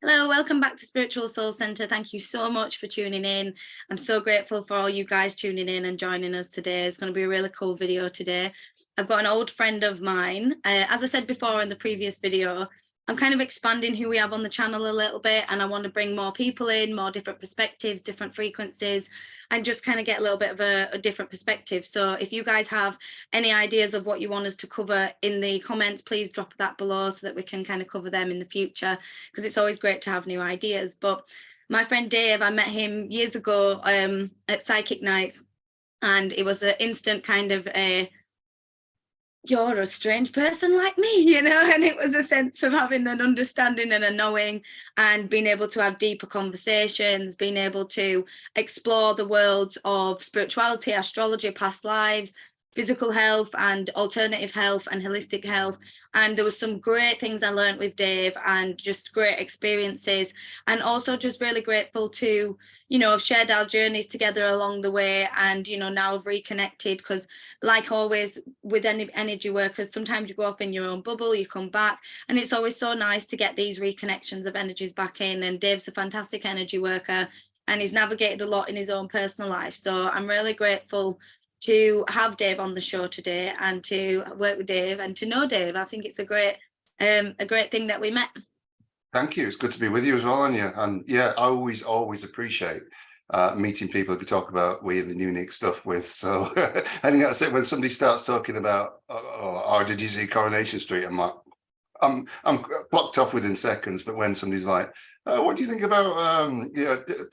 Hello, welcome back to Spiritual Soul Centre. Thank you so much for tuning in. I'm so grateful for all you guys tuning in and joining us today. It's going to be a really cool video today. I've got an old friend of mine. As I said before in the previous video, I'm kind of expanding who we have on the channel a little bit, and I want to bring more people in, more different perspectives, different frequencies, and just kind of get a little bit of a different perspective. So if you guys have any ideas of what you want us to cover in the comments, please drop that below so that we can kind of cover them in the future, because it's always great to have new ideas. But my friend Dave, I met him years ago at Psychic Nights, and it was an instant kind of you're a strange person like me, and it was a sense of having an understanding and a knowing, and being able to have deeper conversations, being able to explore the worlds of spirituality, astrology, past lives, physical health and alternative health and holistic health. And there was some great things I learned with Dave, and just great experiences, and also just really grateful to have shared our journeys together along the way, and now have reconnected, because like always with any energy workers, sometimes you go off in your own bubble, you come back, and it's always so nice to get these reconnections of energies back in. And Dave's a fantastic energy worker, and he's navigated a lot in his own personal life, so I'm really grateful to have Dave on the show today, and to work with Dave and to know Dave. I think it's a great thing that we met. Thank you. It's good to be with you as well, Anya. And yeah, I always appreciate meeting people who can talk about weird and unique stuff with. So I think that's it. When somebody starts talking about, oh, did you see Coronation Street? I'm like, I'm blocked off within seconds. But when somebody's like, what do you think about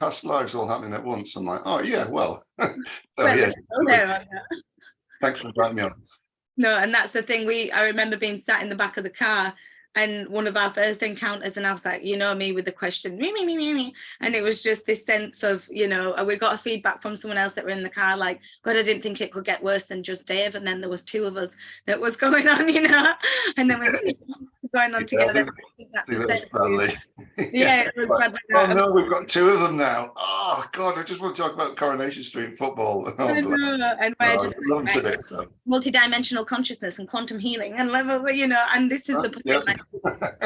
past lives all happening at once? I'm like, oh yeah, well. So yes. Thanks for inviting me on. No, and that's the thing. I remember being sat in the back of the car, and one of our first encounters, and I was like, me with the question, me. And it was just this sense of, we got a feedback from someone else that were in the car, like, God, I didn't think it could get worse than just Dave. And then there was two of us that was going on, and then we were going on together. Yeah, it was bad. Oh no, we've got two of them now. Oh God, I just want to talk about Coronation Street football. Oh, I know. And we're just love them today, so. Multi-dimensional consciousness and quantum healing and levels, and this is the point. Yep.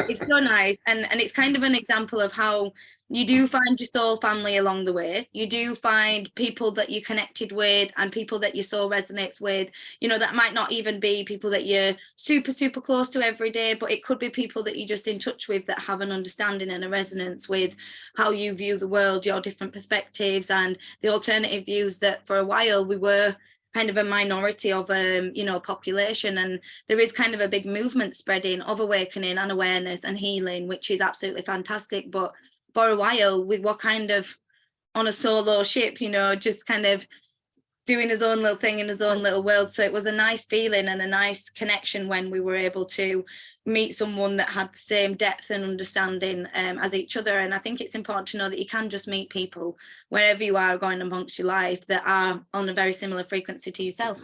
It's so nice, and it's kind of an example of how you do find your soul family along the way. You do find people that you're connected with, and people that your soul resonates with, that might not even be people that you're super close to every day, but it could be people that you're just in touch with that have an understanding and a resonance with how you view the world, your different perspectives, and the alternative views that for a while we were kind of a minority of population. And there is kind of a big movement spreading of awakening and awareness and healing, which is absolutely fantastic. But for a while we were kind of on a solo ship, just kind of doing his own little thing in his own little world. So it was a nice feeling and a nice connection when we were able to meet someone that had the same depth and understanding as each other. And I think it's important to know that you can just meet people wherever you are going amongst your life that are on a very similar frequency to yourself.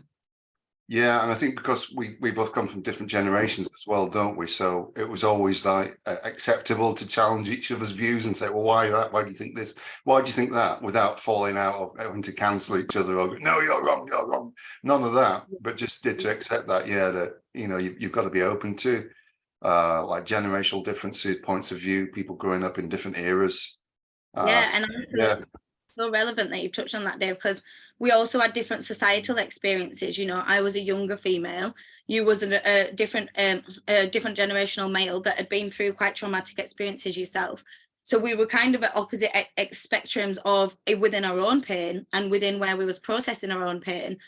Yeah, and I think because we both come from different generations as well, don't we? So it was always like acceptable to challenge each other's views and say, well, why that? Why do you think this? Why do you think that? Without falling out or having to cancel each other or go, no, you're wrong. None of that, but just did to accept that, that, you've got to be open to like generational differences, points of view, people growing up in different eras. So relevant that you've touched on that, Dave, because we also had different societal experiences. I was a younger female, you was a different generational male that had been through quite traumatic experiences yourself. So we were kind of at opposite spectrums of within our own pain and within where we was processing our own pain.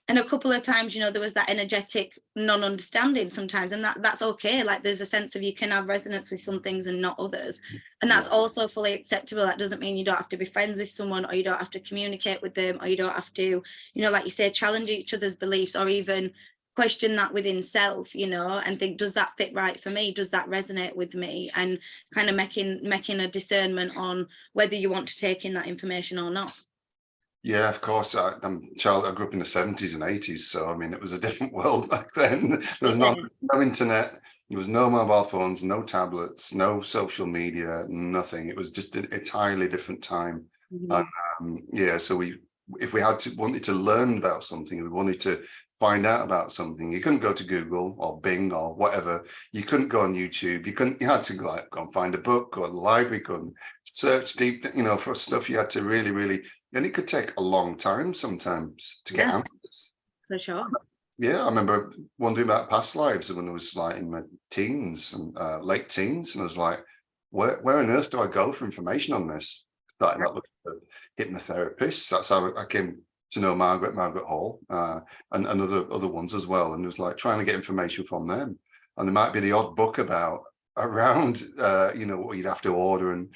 And a couple of times, there was that energetic non-understanding sometimes, and that's okay. Like, there's a sense of you can have resonance with some things and not others. And that's also fully acceptable. That doesn't mean you don't have to be friends with someone, or you don't have to communicate with them, or you don't have to, like you say, challenge each other's beliefs, or even question that within self, and think, does that fit right for me? Does that resonate with me? And kind of making a discernment on whether you want to take in that information or not. Yeah, of course. I'm a child. I grew up in the 70s and 80s. So, I mean, it was a different world back then. There was no internet. There was no mobile phones, no tablets, no social media, nothing. It was just an entirely different time. Mm-hmm. And, so we if we wanted to learn about something, we wanted to find out about something, you couldn't go to Google or Bing or whatever. You couldn't go on YouTube. You had to go and find a book, or the library, go and search deep, for stuff. You had to really, and it could take a long time sometimes to get answers. For sure. Yeah, I remember wondering about past lives when I was like in my teens and late teens, and I was like, where on earth do I go for information on this? Starting out looking for hypnotherapists. That's how I came to know Margaret Hall, and other ones as well. And it was like trying to get information from them. And there might be the odd book around, what you'd have to order and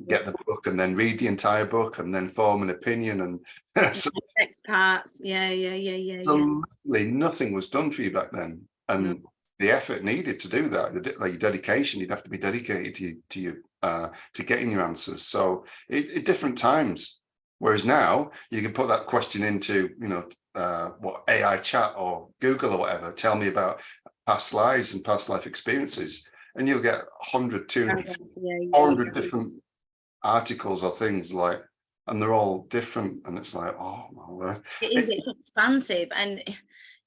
get the book and then read the entire book and then form an opinion. And so, parts. Yeah. Nothing was done for you back then. And the effort needed to do that, like your dedication, you'd have to be dedicated to getting your answers. So different times. Whereas now you can put that question into, what AI chat or Google or whatever, tell me about past lives and past life experiences. And you'll get 100, 200, 400 different articles or things like, and they're all different. And it's like, oh, my word. It's expansive. And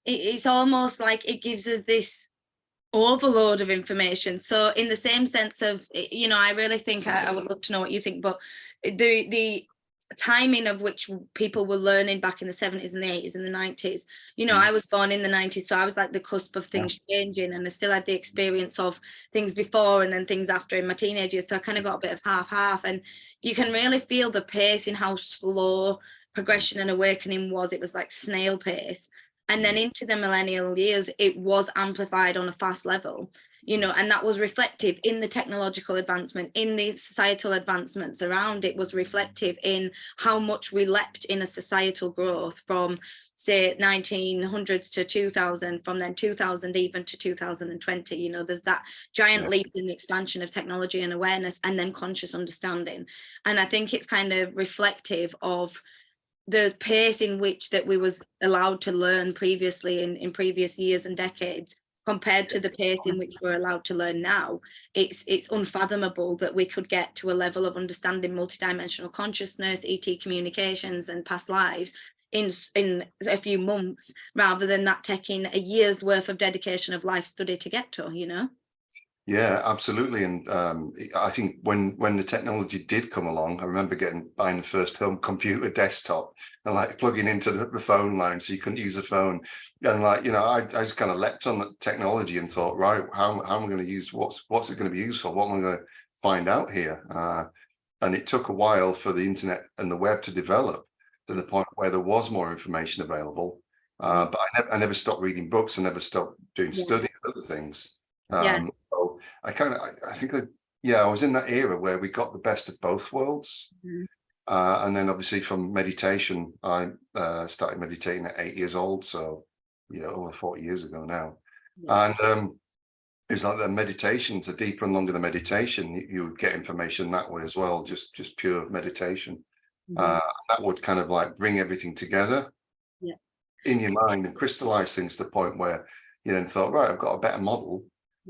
it's almost like it gives us this overload of information. So in the same sense of, I really think, I would love to know what you think, but the timing of which people were learning back in the 70s and the 80s and the 90s, I was born in the 90s, so I was like the cusp of things changing, and I still had the experience of things before and then things after in my teenage years, so I kind of got a bit of half, and you can really feel the pace in how slow progression and awakening was. It was like snail pace. And then into the millennial years, it was amplified on a fast level, and that was reflective in the technological advancement, in the societal advancements around it, was reflective in how much we leapt in a societal growth from, say, 1900s to 2000, from then 2000 even to 2020. There's that giant leap in the expansion of technology and awareness, and then conscious understanding. And I think it's kind of reflective of the pace in which that we was allowed to learn previously in previous years and decades, compared to the pace in which we're allowed to learn now. It's unfathomable that we could get to a level of understanding multidimensional consciousness, ET communications, and past lives in a few months, rather than that taking a year's worth of dedication of life study to get to. Yeah, absolutely. And I think when the technology did come along, I remember buying the first home computer desktop and like plugging into the phone line so you couldn't use the phone. And like, I just kind of leapt on the technology and thought, right, how am I going to use, what's it going to be used for? What am I going to find out here? And it took a while for the internet and the web to develop to the point where there was more information available. But I never stopped reading books. I never stopped doing study and other things. So I think I was in that era where we got the best of both worlds. And then obviously from meditation, I started meditating at 8 years old, so over 40 years ago now. And it's like the meditations, a deeper and longer the meditation, you would get information that way as well, just pure meditation. That would kind of like bring everything together in your mind and crystallize things to the point where you then thought, right, I've got a better model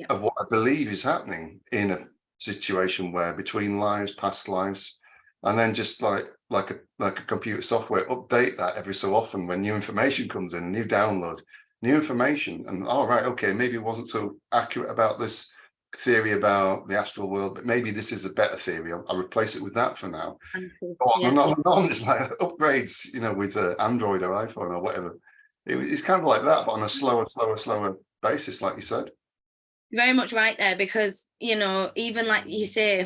of what I believe is happening in a situation where between lives, past lives, and then just like a computer software, update that every so often when new information comes in, new download, new information, and right, okay, maybe it wasn't so accurate about this theory about the astral world, but maybe this is a better theory. I'll replace it with that for now. And on. It's like upgrades, with Android or iPhone or whatever. It's kind of like that, but on a slower basis, like you said. Very much right there, because even like you say,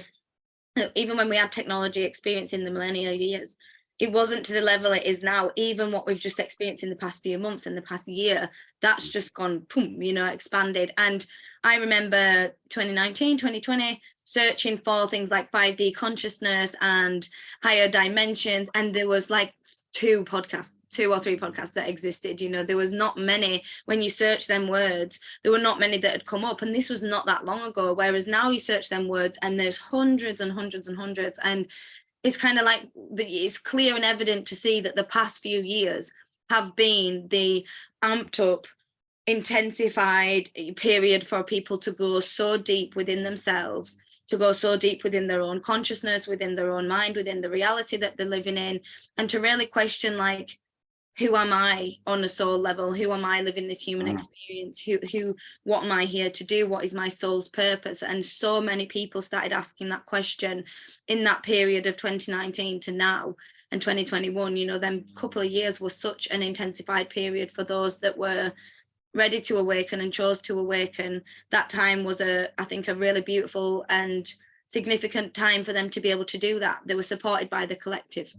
even when we had technology experience in the millennial years, it wasn't to the level it is now. Even what we've just experienced in the past few months, in the past year, that's just gone boom, expanded. And I remember 2019, 2020 searching for things like 5D consciousness and higher dimensions, and there was like 2 or 3 podcasts that existed. There was not many. When you search them words, there were not many that had come up, and this was not that long ago. Whereas now you search them words and there's hundreds and hundreds and hundreds, and it's kind of like it's clear and evident to see that the past few years have been the amped up, intensified period for people to go so deep within themselves to go so deep within their own consciousness, within their own mind, within the reality that they're living in, and to really question, like, who am I on a soul level? Who am I living this human experience? What am I here to do? What is my soul's purpose? And so many people started asking that question in that period of 2019 to now and 2021. You know, them couple of years was such an intensified period for those that were ready to awaken and chose to awaken. That time was I think a really beautiful and significant time for them to be able to do that. They were supported by the collective.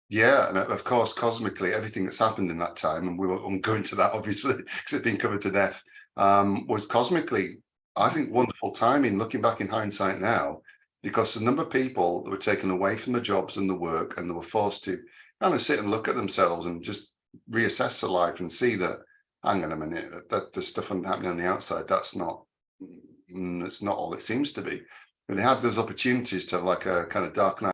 Yeah, and of course, cosmically, everything that's happened in that time, and we won't go into that, obviously, because it's been covered to death, was cosmically, I think, wonderful timing, looking back in hindsight now, because the number of people that were taken away from the jobs and the work, and they were forced to kind of sit and look at themselves and just reassess their life and see that, hang on a minute, that the stuff happening on the outside, it's not all it seems to be. And they had those opportunities to have like a kind of dark night.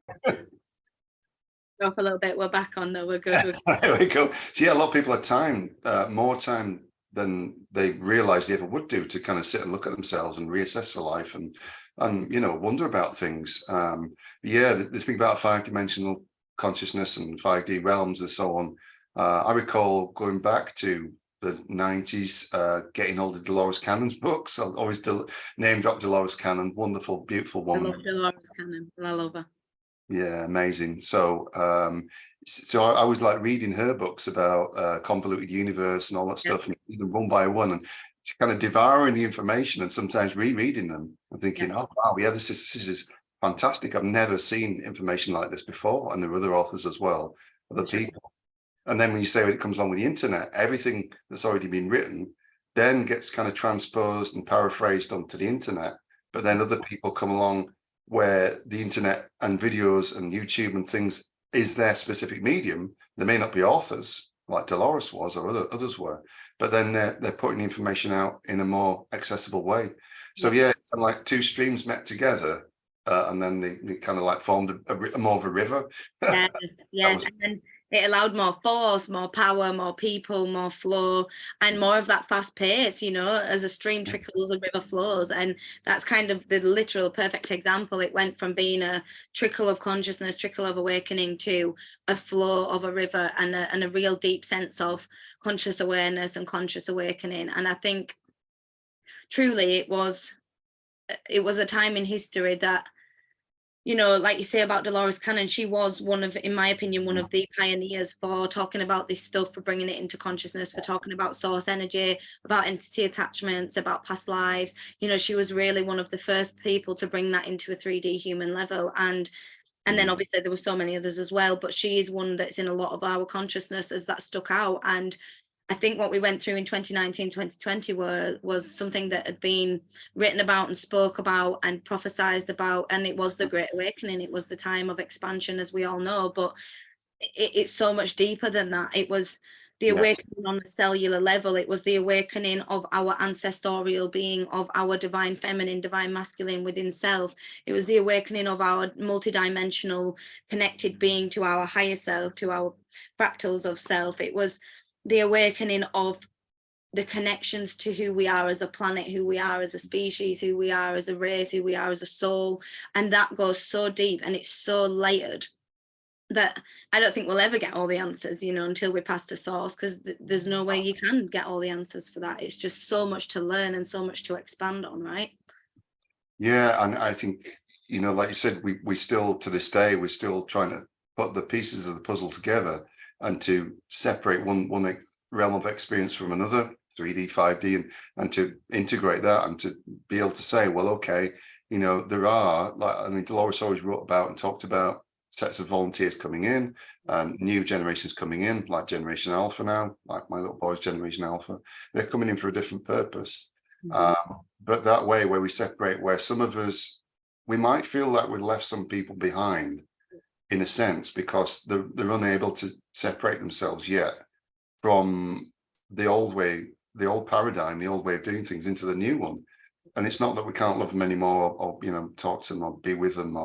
Off a little bit, we're back on though, we're good. There we go. So yeah, a lot of people had time, more time than they realized they ever would do, to kind of sit and look at themselves and reassess their life and you know, wonder about things. Yeah, this thing about 5-dimensional consciousness and 5D realms and so on. I recall going back to the 90s, getting hold of Dolores Cannon's books. I'll always name drop Dolores Cannon, wonderful, beautiful woman. I love Dolores Cannon, I love her. Yeah, amazing. So I was like reading her books about convoluted universe and all that stuff, and one by one, and kind of devouring the information and sometimes rereading them and thinking, oh wow, yeah, this is fantastic. I've never seen information like this before, and there are other authors as well, other people. And then when you say when it comes along with the internet, everything that's already been written then gets kind of transposed and paraphrased onto the internet, but then other people come along where the internet and videos and YouTube and things is their specific medium. They may not be authors like Dolores was or others were, but then they're putting the information out in a more accessible way. So yeah, kind of like two streams met together, and then they kind of like formed a more of a river. Yes, and then it allowed more force, more power, more people, more flow, and more of that fast pace, you know, as a stream trickles, a river flows. And that's kind of the literal perfect example. It went from being a trickle of consciousness, trickle of awakening, to a flow of a river and a real deep sense of conscious awareness and conscious awakening. And I think truly it was a time in history that, you know, like you say about Dolores Cannon, she was one of, in my opinion, one of the pioneers for talking about this stuff, for bringing it into consciousness, for talking about source energy, about entity attachments, about past lives. You know, she was really one of the first people to bring that into a 3D human level. And then obviously there were so many others as well, but she is one that's in a lot of our consciousness as that stuck out. And I think what we went through in 2019, 2020 was something that had been written about and spoke about and prophesized about, and it was the Great Awakening. It was the time of expansion, as we all know, but it's so much deeper than that. It was the awakening on the cellular level. It was the awakening of our ancestral being, of our divine feminine, divine masculine within self. It was the awakening of our multidimensional connected being to our higher self, to our fractals of self. It was the awakening of the connections to who we are as a planet, who we are as a species, who we are as a race, who we are as a soul. And that goes so deep and it's so layered that I don't think we'll ever get all the answers, you know, until we pass to source, because there's no way you can get all the answers for that. It's just so much to learn and so much to expand on, right? Yeah, and I think, you know, like you said, we still, to this day, we're still trying to put the pieces of the puzzle together and to separate one realm of experience from another, 3D, 5D, and to integrate that and to be able to say, well, okay, you know, there are, like, I mean, Dolores always wrote about and talked about sets of volunteers coming in, new generations coming in, like Generation Alpha now, like my little boy's Generation Alpha. They're coming in for a different purpose. But that way, where we separate, where some of us, we might feel like we've left some people behind, in a sense, because they're unable to separate themselves yet from the old way, the old paradigm, the old way of doing things into the new one. And it's not that we can't love them anymore, or you know, talk to them or be with them,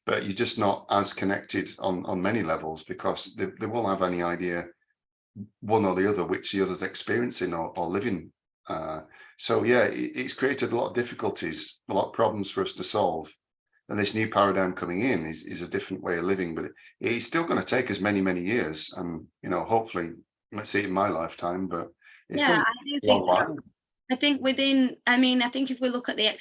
but you're just not as connected on many levels, because they won't have any idea, one or the other, which the other's experiencing or living. So yeah, it's created a lot of difficulties, a lot of problems for us to solve. and this new paradigm coming in is a different way of living, but it's still going to take us many years, and hopefully I might see it in my lifetime, but it's Yeah, still I do a long think so. while. I think I think if we look at the can't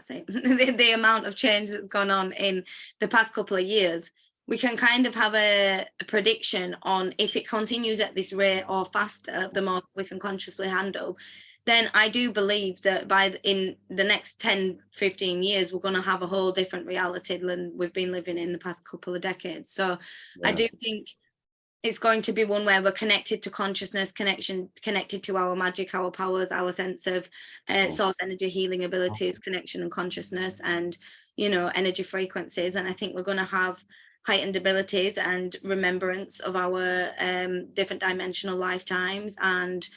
say it, the amount of change that's gone on in the past couple of years, we can kind of have a prediction on if it continues at this rate or faster, the more we can consciously handle. Then I do believe that in the next 10, 15 years, we're going to have a whole different reality than we've been living in the past couple of decades. So I do think it's going to be one where we're connected to consciousness, connected to our magic, our powers, our sense of source energy, healing abilities, connection and consciousness, and energy frequencies. And I think we're going to have heightened abilities and remembrance of our different dimensional lifetimes, and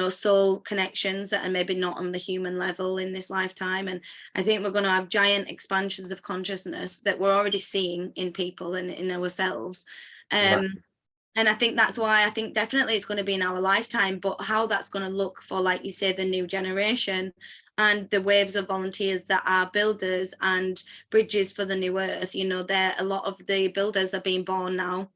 soul connections that are maybe not on the human level in this lifetime. And I think we're going to have giant expansions of consciousness that we're already seeing in people and in ourselves. And I think that's why I think definitely it's going to be in our lifetime, but how that's going to look for, like you say, the new generation and the waves of volunteers that are builders and bridges for the new earth. A lot of the builders are being born now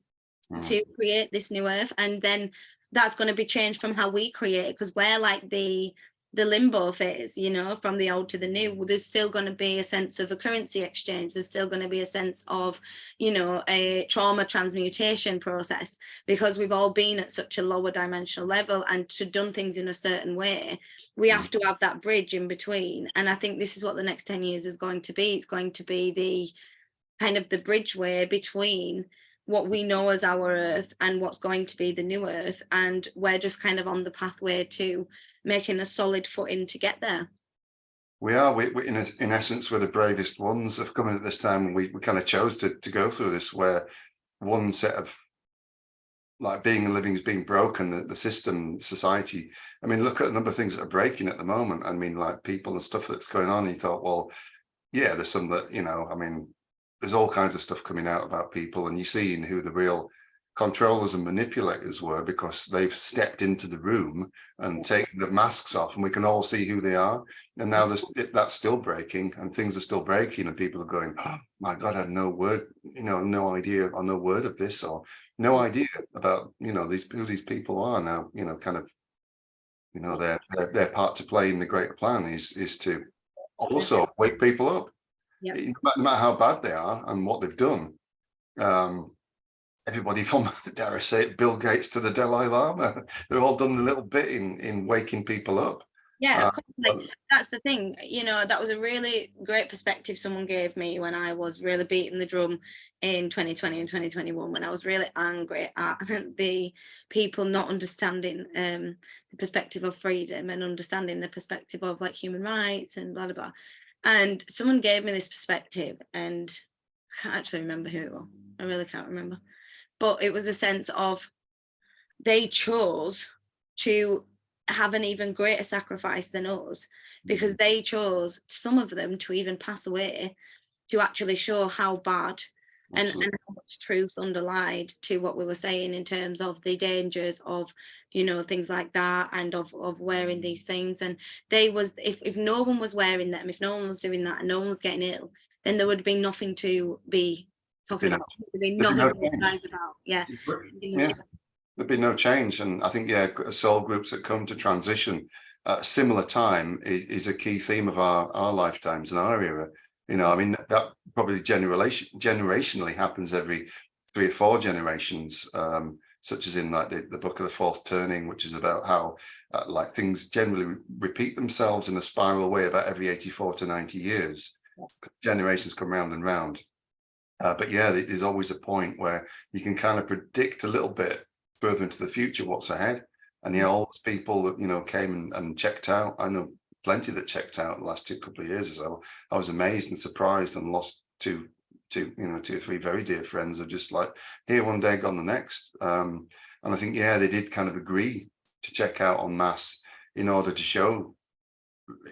to create this new earth, and then that's going to be changed from how we create it, because we're like the limbo phase, from the old to the new. There's still going to be a sense of a currency exchange. There's still going to be a sense of, a trauma transmutation process, because we've all been at such a lower dimensional level and to done things in a certain way. We have to have that bridge in between. And I think this is what the next 10 years is going to be. It's going to be the kind of the bridgeway between what we know as our earth and what's going to be the new earth. And we're just kind of on the pathway to making a solid footing to get there. We are. We in essence, we're the bravest ones have come in at this time, and we kind of chose to go through this, where one set of like being and living is being broken, the system, society. I mean, look at a number of things that are breaking at the moment. I mean, like people and stuff that's going on. And you thought, well, yeah, there's some that, I mean, there's all kinds of stuff coming out about people, and you're seeing who the real controllers and manipulators were, because they've stepped into the room and taken the masks off, and we can all see who they are. And now that's still breaking, and things are still breaking, and people are going, oh my God, I had no word, no idea, or no word of this, or no idea about, who these people are now, kind of, their part to play in the greater plan is to also wake people up. Yep. No matter how bad they are and what they've done. Everybody from, dare I say it, Bill Gates to the Dalai Lama, they've all done a little bit in waking people up. Yeah, of course. That's the thing. That was a really great perspective someone gave me when I was really beating the drum in 2020 and 2021, when I was really angry at the people not understanding the perspective of freedom and understanding the perspective of like human rights and blah, blah, blah. And someone gave me this perspective, and I can't actually remember who it was. I really can't remember. But it was a sense of they chose to have an even greater sacrifice than us, because they chose, some of them, to even pass away to actually show how bad and how much truth underlied to what we were saying in terms of the dangers of, things like that, and of wearing these things. And if no one was wearing them, if no one was doing that, and no one was getting ill, then there would be nothing to be talking about. There'd be nothing to advise about. Yeah. There'd be no change. And I think, soul groups that come to transition at a similar time is a key theme of our lifetimes and our era. I mean, that probably generationally happens every 3 or 4 generations, such as in like the book of the Fourth Turning, which is about how like things generally repeat themselves in a spiral way about every 84 to 90 years. Generations come round and round. But yeah, there's always a point where you can kind of predict a little bit further into the future what's ahead. And all those people that came and checked out, I know plenty that checked out the last couple of years or so. I was amazed and surprised, and lost two or 3 very dear friends, are just like here one day, gone the next. And I think they did kind of agree to check out en masse in order to show,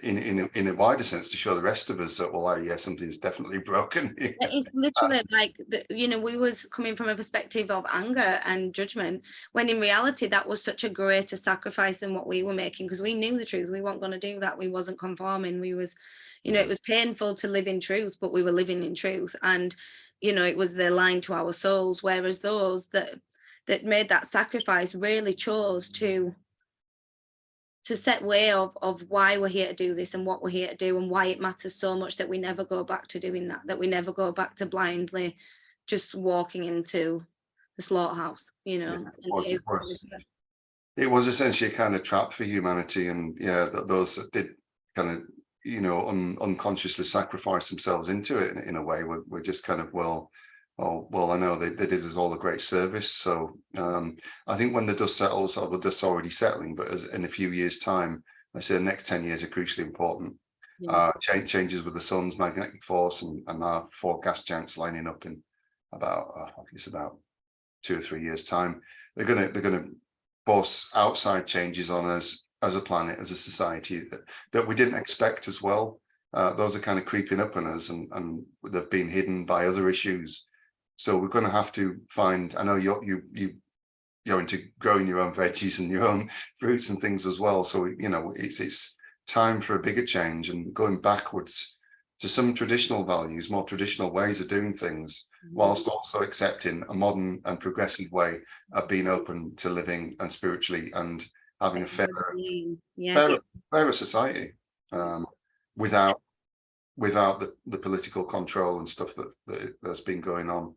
in a wider sense, to show the rest of us that, well, something's definitely broken. It's literally like we was coming from a perspective of anger and judgment, when in reality that was such a greater sacrifice than what we were making, because we knew the truth. We weren't going to do that. We wasn't conforming. We was You know, it was painful to live in truth, but we were living in truth. And, you know, it was the line to our souls, whereas those that made that sacrifice really chose to set way of why we're here to do this and what we're here to do and why it matters so much that we never go back to doing that we never go back to blindly just walking into the slaughterhouse, you know. It was essentially a kind of trap for humanity, and those that did kind of, you know, unconsciously sacrifice themselves into it in a way we're just kind of, well, I know they did us all a great service. So I think when the dust settles, or the dust's already settling, but as in a few years' time, I say the next 10 years are crucially important. Changes with the sun's magnetic force and our 4 gas giants lining up in about it's about 2 or 3 years' time. They're gonna force outside changes on us as a planet, as a society that we didn't expect as well. Those are kind of creeping up on us, and they've been hidden by other issues. So we're going to have to find. I know you're into growing your own veggies and your own fruits and things as well. So you know, it's time for a bigger change and going backwards to some traditional values, more traditional ways of doing things, whilst also accepting a modern and progressive way of being open to living and spiritually and having a fairer society, without the political control and stuff that's been going on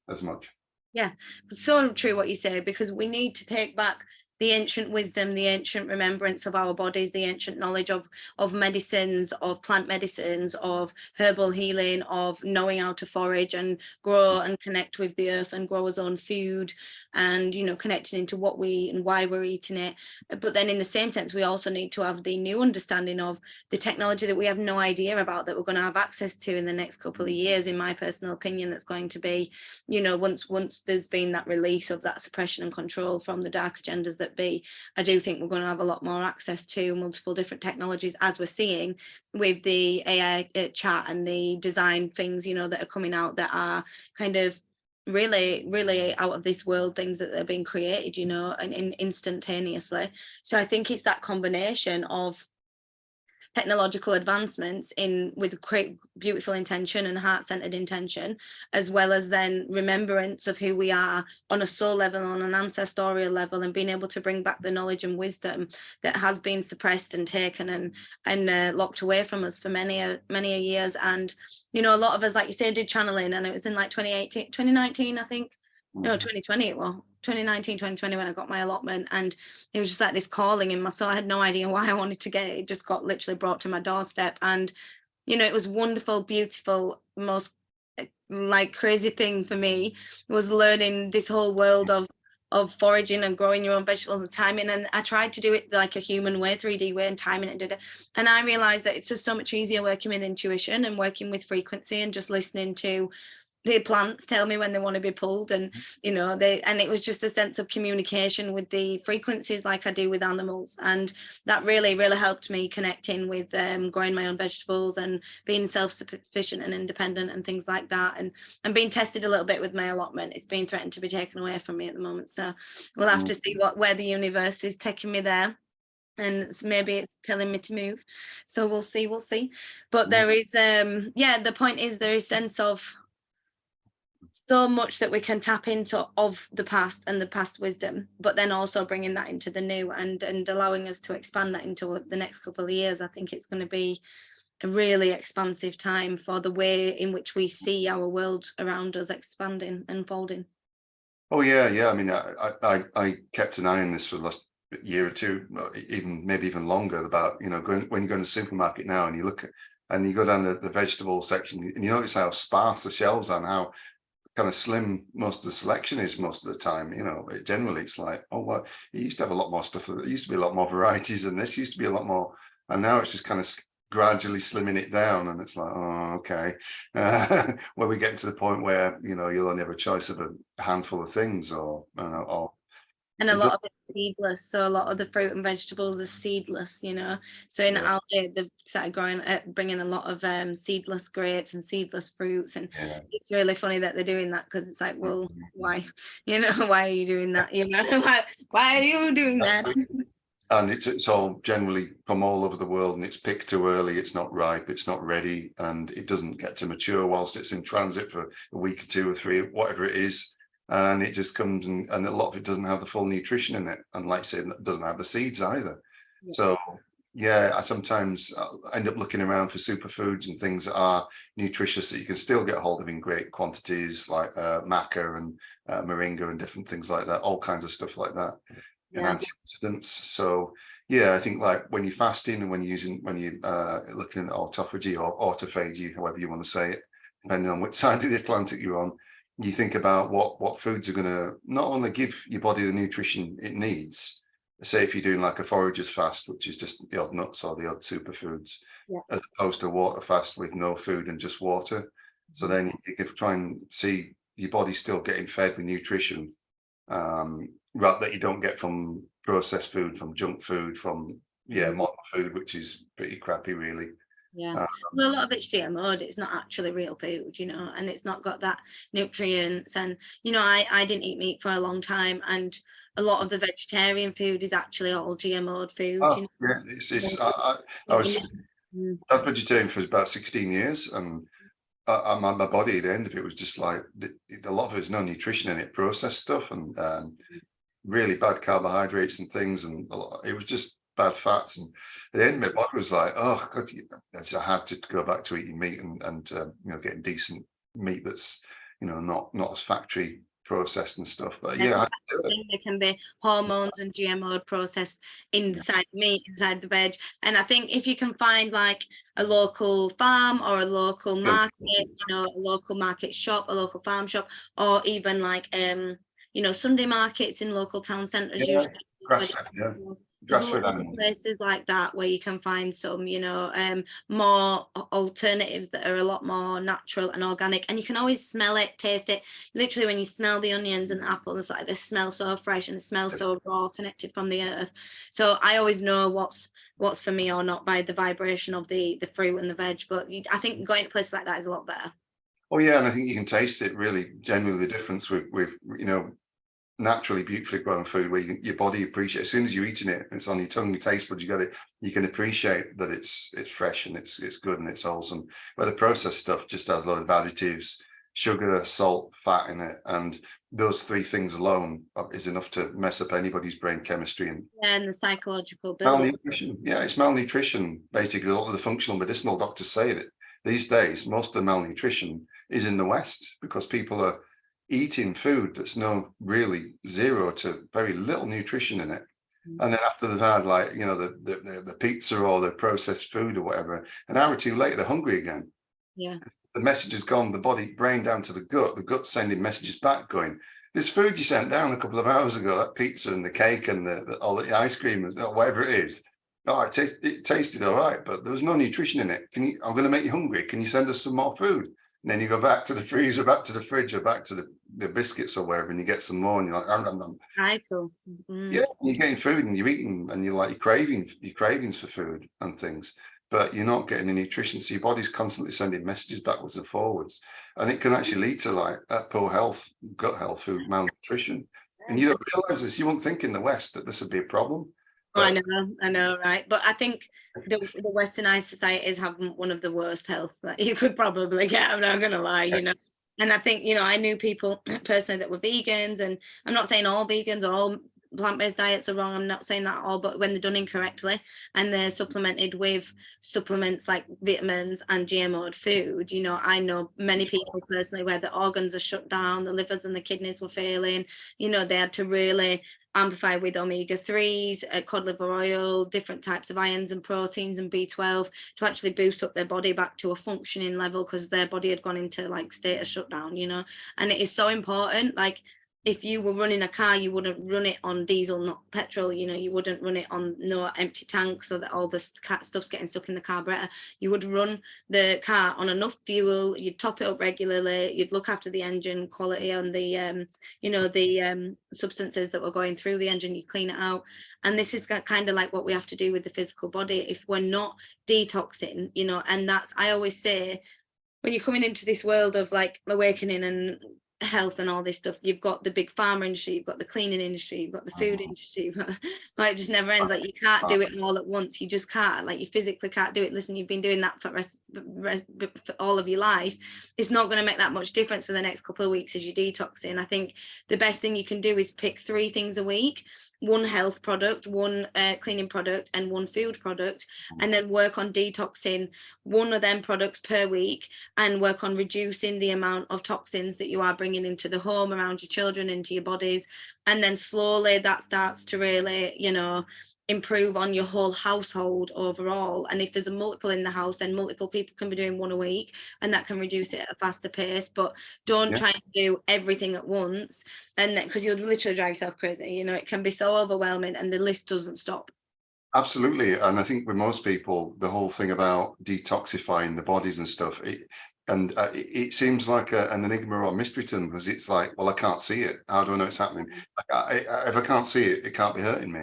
as much. Yeah, so true what you say, because we need to take back the ancient wisdom, the ancient remembrance of our bodies, the ancient knowledge of medicines, of plant medicines, of herbal healing, of knowing how to forage and grow and connect with the earth and grow our own food, and, you know, connecting into what we eat and why we're eating it. But then in the same sense, we also need to have the new understanding of the technology that we have no idea about, that we're going to have access to in the next couple of years, in my personal opinion. That's going to be, you know, once there's been that release of that suppression and control from the dark agendas that be, I do think we're going to have a lot more access to multiple different technologies, as we're seeing with the AI chat and the design things, you know, that are coming out, that are kind of really out of this world things that are being created, you know, and instantaneously. So I think it's that combination of technological advancements with great beautiful intention and heart-centered intention, as well as then remembrance of who we are on a soul level, on an ancestral level, and being able to bring back the knowledge and wisdom that has been suppressed and taken and locked away from us for many years. And, you know, a lot of us, like you say, did channeling, and it was in like 2019, I think. No, 2020, well, 2019, 2020, when I got my allotment, and it was just like this calling in my soul. I had no idea why I wanted to get it. It just got literally brought to my doorstep. And, you know, it was wonderful, beautiful, most like crazy thing for me was learning this whole world of foraging and growing your own vegetables and timing. And I tried to do it like a human way, 3D way, and timing it. And I realized that it's just so much easier working with intuition and working with frequency and just listening to the plants tell me when they want to be pulled, and you know, and it was just a sense of communication with the frequencies like I do with animals, and that really helped me connecting with growing my own vegetables and being self-sufficient and independent and things like that. And being tested a little bit with my allotment. It's being threatened to be taken away from me at the moment, so we'll have to see where the universe is taking me there. And maybe it's telling me to move, so we'll see. But there is the point is there is sense of so much that we can tap into of the past and the past wisdom, but then also bringing that into the new and allowing us to expand that into the next couple of years. I think it's going to be a really expansive time for the way in which we see our world around us expanding, unfolding. Oh yeah. I mean, I kept an eye on this for the last year or two, maybe even longer, about, you know, when you go in the supermarket now and you look at, and you go down the vegetable section and you notice how sparse the shelves are and how kind of slim most of the selection is most of the time. You know, generally it's like, oh well, it used to have a lot more stuff. There used to be a lot more varieties, and this used to be a lot more, and now it's just kind of gradually slimming it down, and it's like, oh okay, where we get to the point where, you know, you'll only have a choice of a handful of things, or and a lot of it's seedless, so a lot of the fruit and vegetables are seedless, you know. So in Aldi, they've started bringing a lot of seedless grapes and seedless fruits, and it's really funny that they're doing that, because it's like, well, why? You know, why are you doing that? You know, why are you doing that? And it's all generally from all over the world, and it's picked too early, it's not ripe, it's not ready, and it doesn't get to mature whilst it's in transit for a week or 2 or 3, whatever it is. And it just comes, and a lot of it doesn't have the full nutrition in it. And like I say, it doesn't have the seeds either. Yeah. So yeah, I sometimes end up looking around for superfoods and things that are nutritious that you can still get hold of in great quantities, like maca and moringa and different things like that, all kinds of stuff like that, and antioxidants. So yeah, I think like when you're fasting and when you're looking at autophagy or autophagy, however you want to say it, depending on which side of the Atlantic you're on, you think about what foods are going to not only give your body the nutrition it needs. Say if you're doing like a forager's fast, which is just the odd nuts or the odd superfoods, as opposed to a water fast with no food and just water. So then you can try and see your body still getting fed with nutrition, right, that you don't get from processed food, from junk food, from modern food, which is pretty crappy, really. Well, a lot of it's GMO'd, it's not actually real food, and it's not got that nutrients. And I didn't eat meat for a long time, and a lot of the vegetarian food is actually all GMO'd food. I was vegetarian for about 16 years, and my body at the end of it was just like a lot of it is no nutrition in it, processed stuff, and really bad carbohydrates and things, and it was just bad fats. And at the end, my body was like, oh God, I had to go back to eating meat and getting decent meat that's not as factory processed and stuff. But yeah, there can be hormones and GMO processed inside meat, inside the veg. And I think if you can find like a local farm or a local market, a local market shop, a local farm shop, or even like Sunday markets in local town centres, usually grass-fed animals. Places like that where you can find some more alternatives that are a lot more natural and organic, and you can always smell it, taste it. Literally, when you smell the onions and the apples, like they smell so fresh and it smells so raw, connected from the earth. So I always know what's for me or not by the vibration of the fruit and the veg. But I think going to places like that is a lot better. Oh yeah, and I think you can taste it really, genuinely, the difference with naturally beautifully grown food, where your body appreciates, as soon as you're eating it, it's on your tongue, your taste buds, you can appreciate that it's fresh and it's good and it's wholesome. Where the processed stuff just has a lot of additives, sugar, salt, fat in it, and those 3 things alone is enough to mess up anybody's brain chemistry and the psychological build. Malnutrition. Yeah, it's malnutrition. Basically, all of the functional medicinal doctors say that these days most of the malnutrition is in the West, because people are eating food that's really zero to very little nutrition in it. And then after they've had like the pizza or the processed food or whatever, an hour or 2 later they're hungry again. The message has gone, the brain down to the gut's sending messages back going, this food you sent down a couple of hours ago, that pizza and the cake and all the ice cream or whatever it is, it tasted all right, but there was no nutrition in it. I'm going to make you hungry, can you send us some more food? And then you go back to the freezer, back to the fridge, or back to the biscuits or wherever, and you get some more, and you're like, yeah, you're getting food and you're eating, and you're like, your cravings for food and things, but you're not getting the nutrition. So your body's constantly sending messages backwards and forwards, and it can actually lead to like poor health, gut health, through malnutrition. And you don't realize this. You won't think in the West that this would be a problem. I know, right? But I think the Westernized societies have one of the worst health that you could probably get. I'm not gonna lie, And I think I knew people personally that were vegans, and I'm not saying all vegans or all plant-based diets are wrong. I'm not saying that at all, but when they're done incorrectly and they're supplemented with supplements like vitamins and GMO'd food, I know many people personally where the organs are shut down, the livers and the kidneys were failing. They had to really amplify with omega-3s, cod liver oil, different types of irons and proteins and B12 to actually boost up their body back to a functioning level, because their body had gone into like state of shutdown, and it is so important. Like, if you were running a car, you wouldn't run it on diesel, not petrol. You wouldn't run it on no empty tank so that all the stuff's getting stuck in the carburetor. You would run the car on enough fuel. You'd top it up regularly. You'd look after the engine quality and the substances that were going through the engine. You clean it out. And this is kind of like what we have to do with the physical body if we're not detoxing. And that's, I always say, when you're coming into this world of like awakening and health and all this stuff, you've got the big pharma industry, you've got the cleaning industry, you've got the food industry. Like, it just never ends. Like, you can't do it all at once. You just can't. Like, you physically can't do it. Listen, you've been doing that for all of your life. It's not going to make that much difference for the next couple of weeks as you're detoxing. I think the best thing you can do is pick 3 things a week: one health product, one cleaning product, and one food product, and then work on detoxing one of them products per week, and work on reducing the amount of toxins that you are bringing into the home, around your children, into your bodies. And then slowly that starts to really, you know, improve on your whole household overall. And if there's a multiple in the house, then multiple people can be doing one a week, and that can reduce it at a faster pace. But don't try and do everything at once, and then, because you'll literally drive yourself crazy. You know, it can be so overwhelming, and the list doesn't stop. Absolutely. And I think with most people, the whole thing about detoxifying the bodies and stuff, it seems like an enigma or mystery to them, because it's like, well, I can't see it. How do I know it's happening? If I can't see it, it can't be hurting me.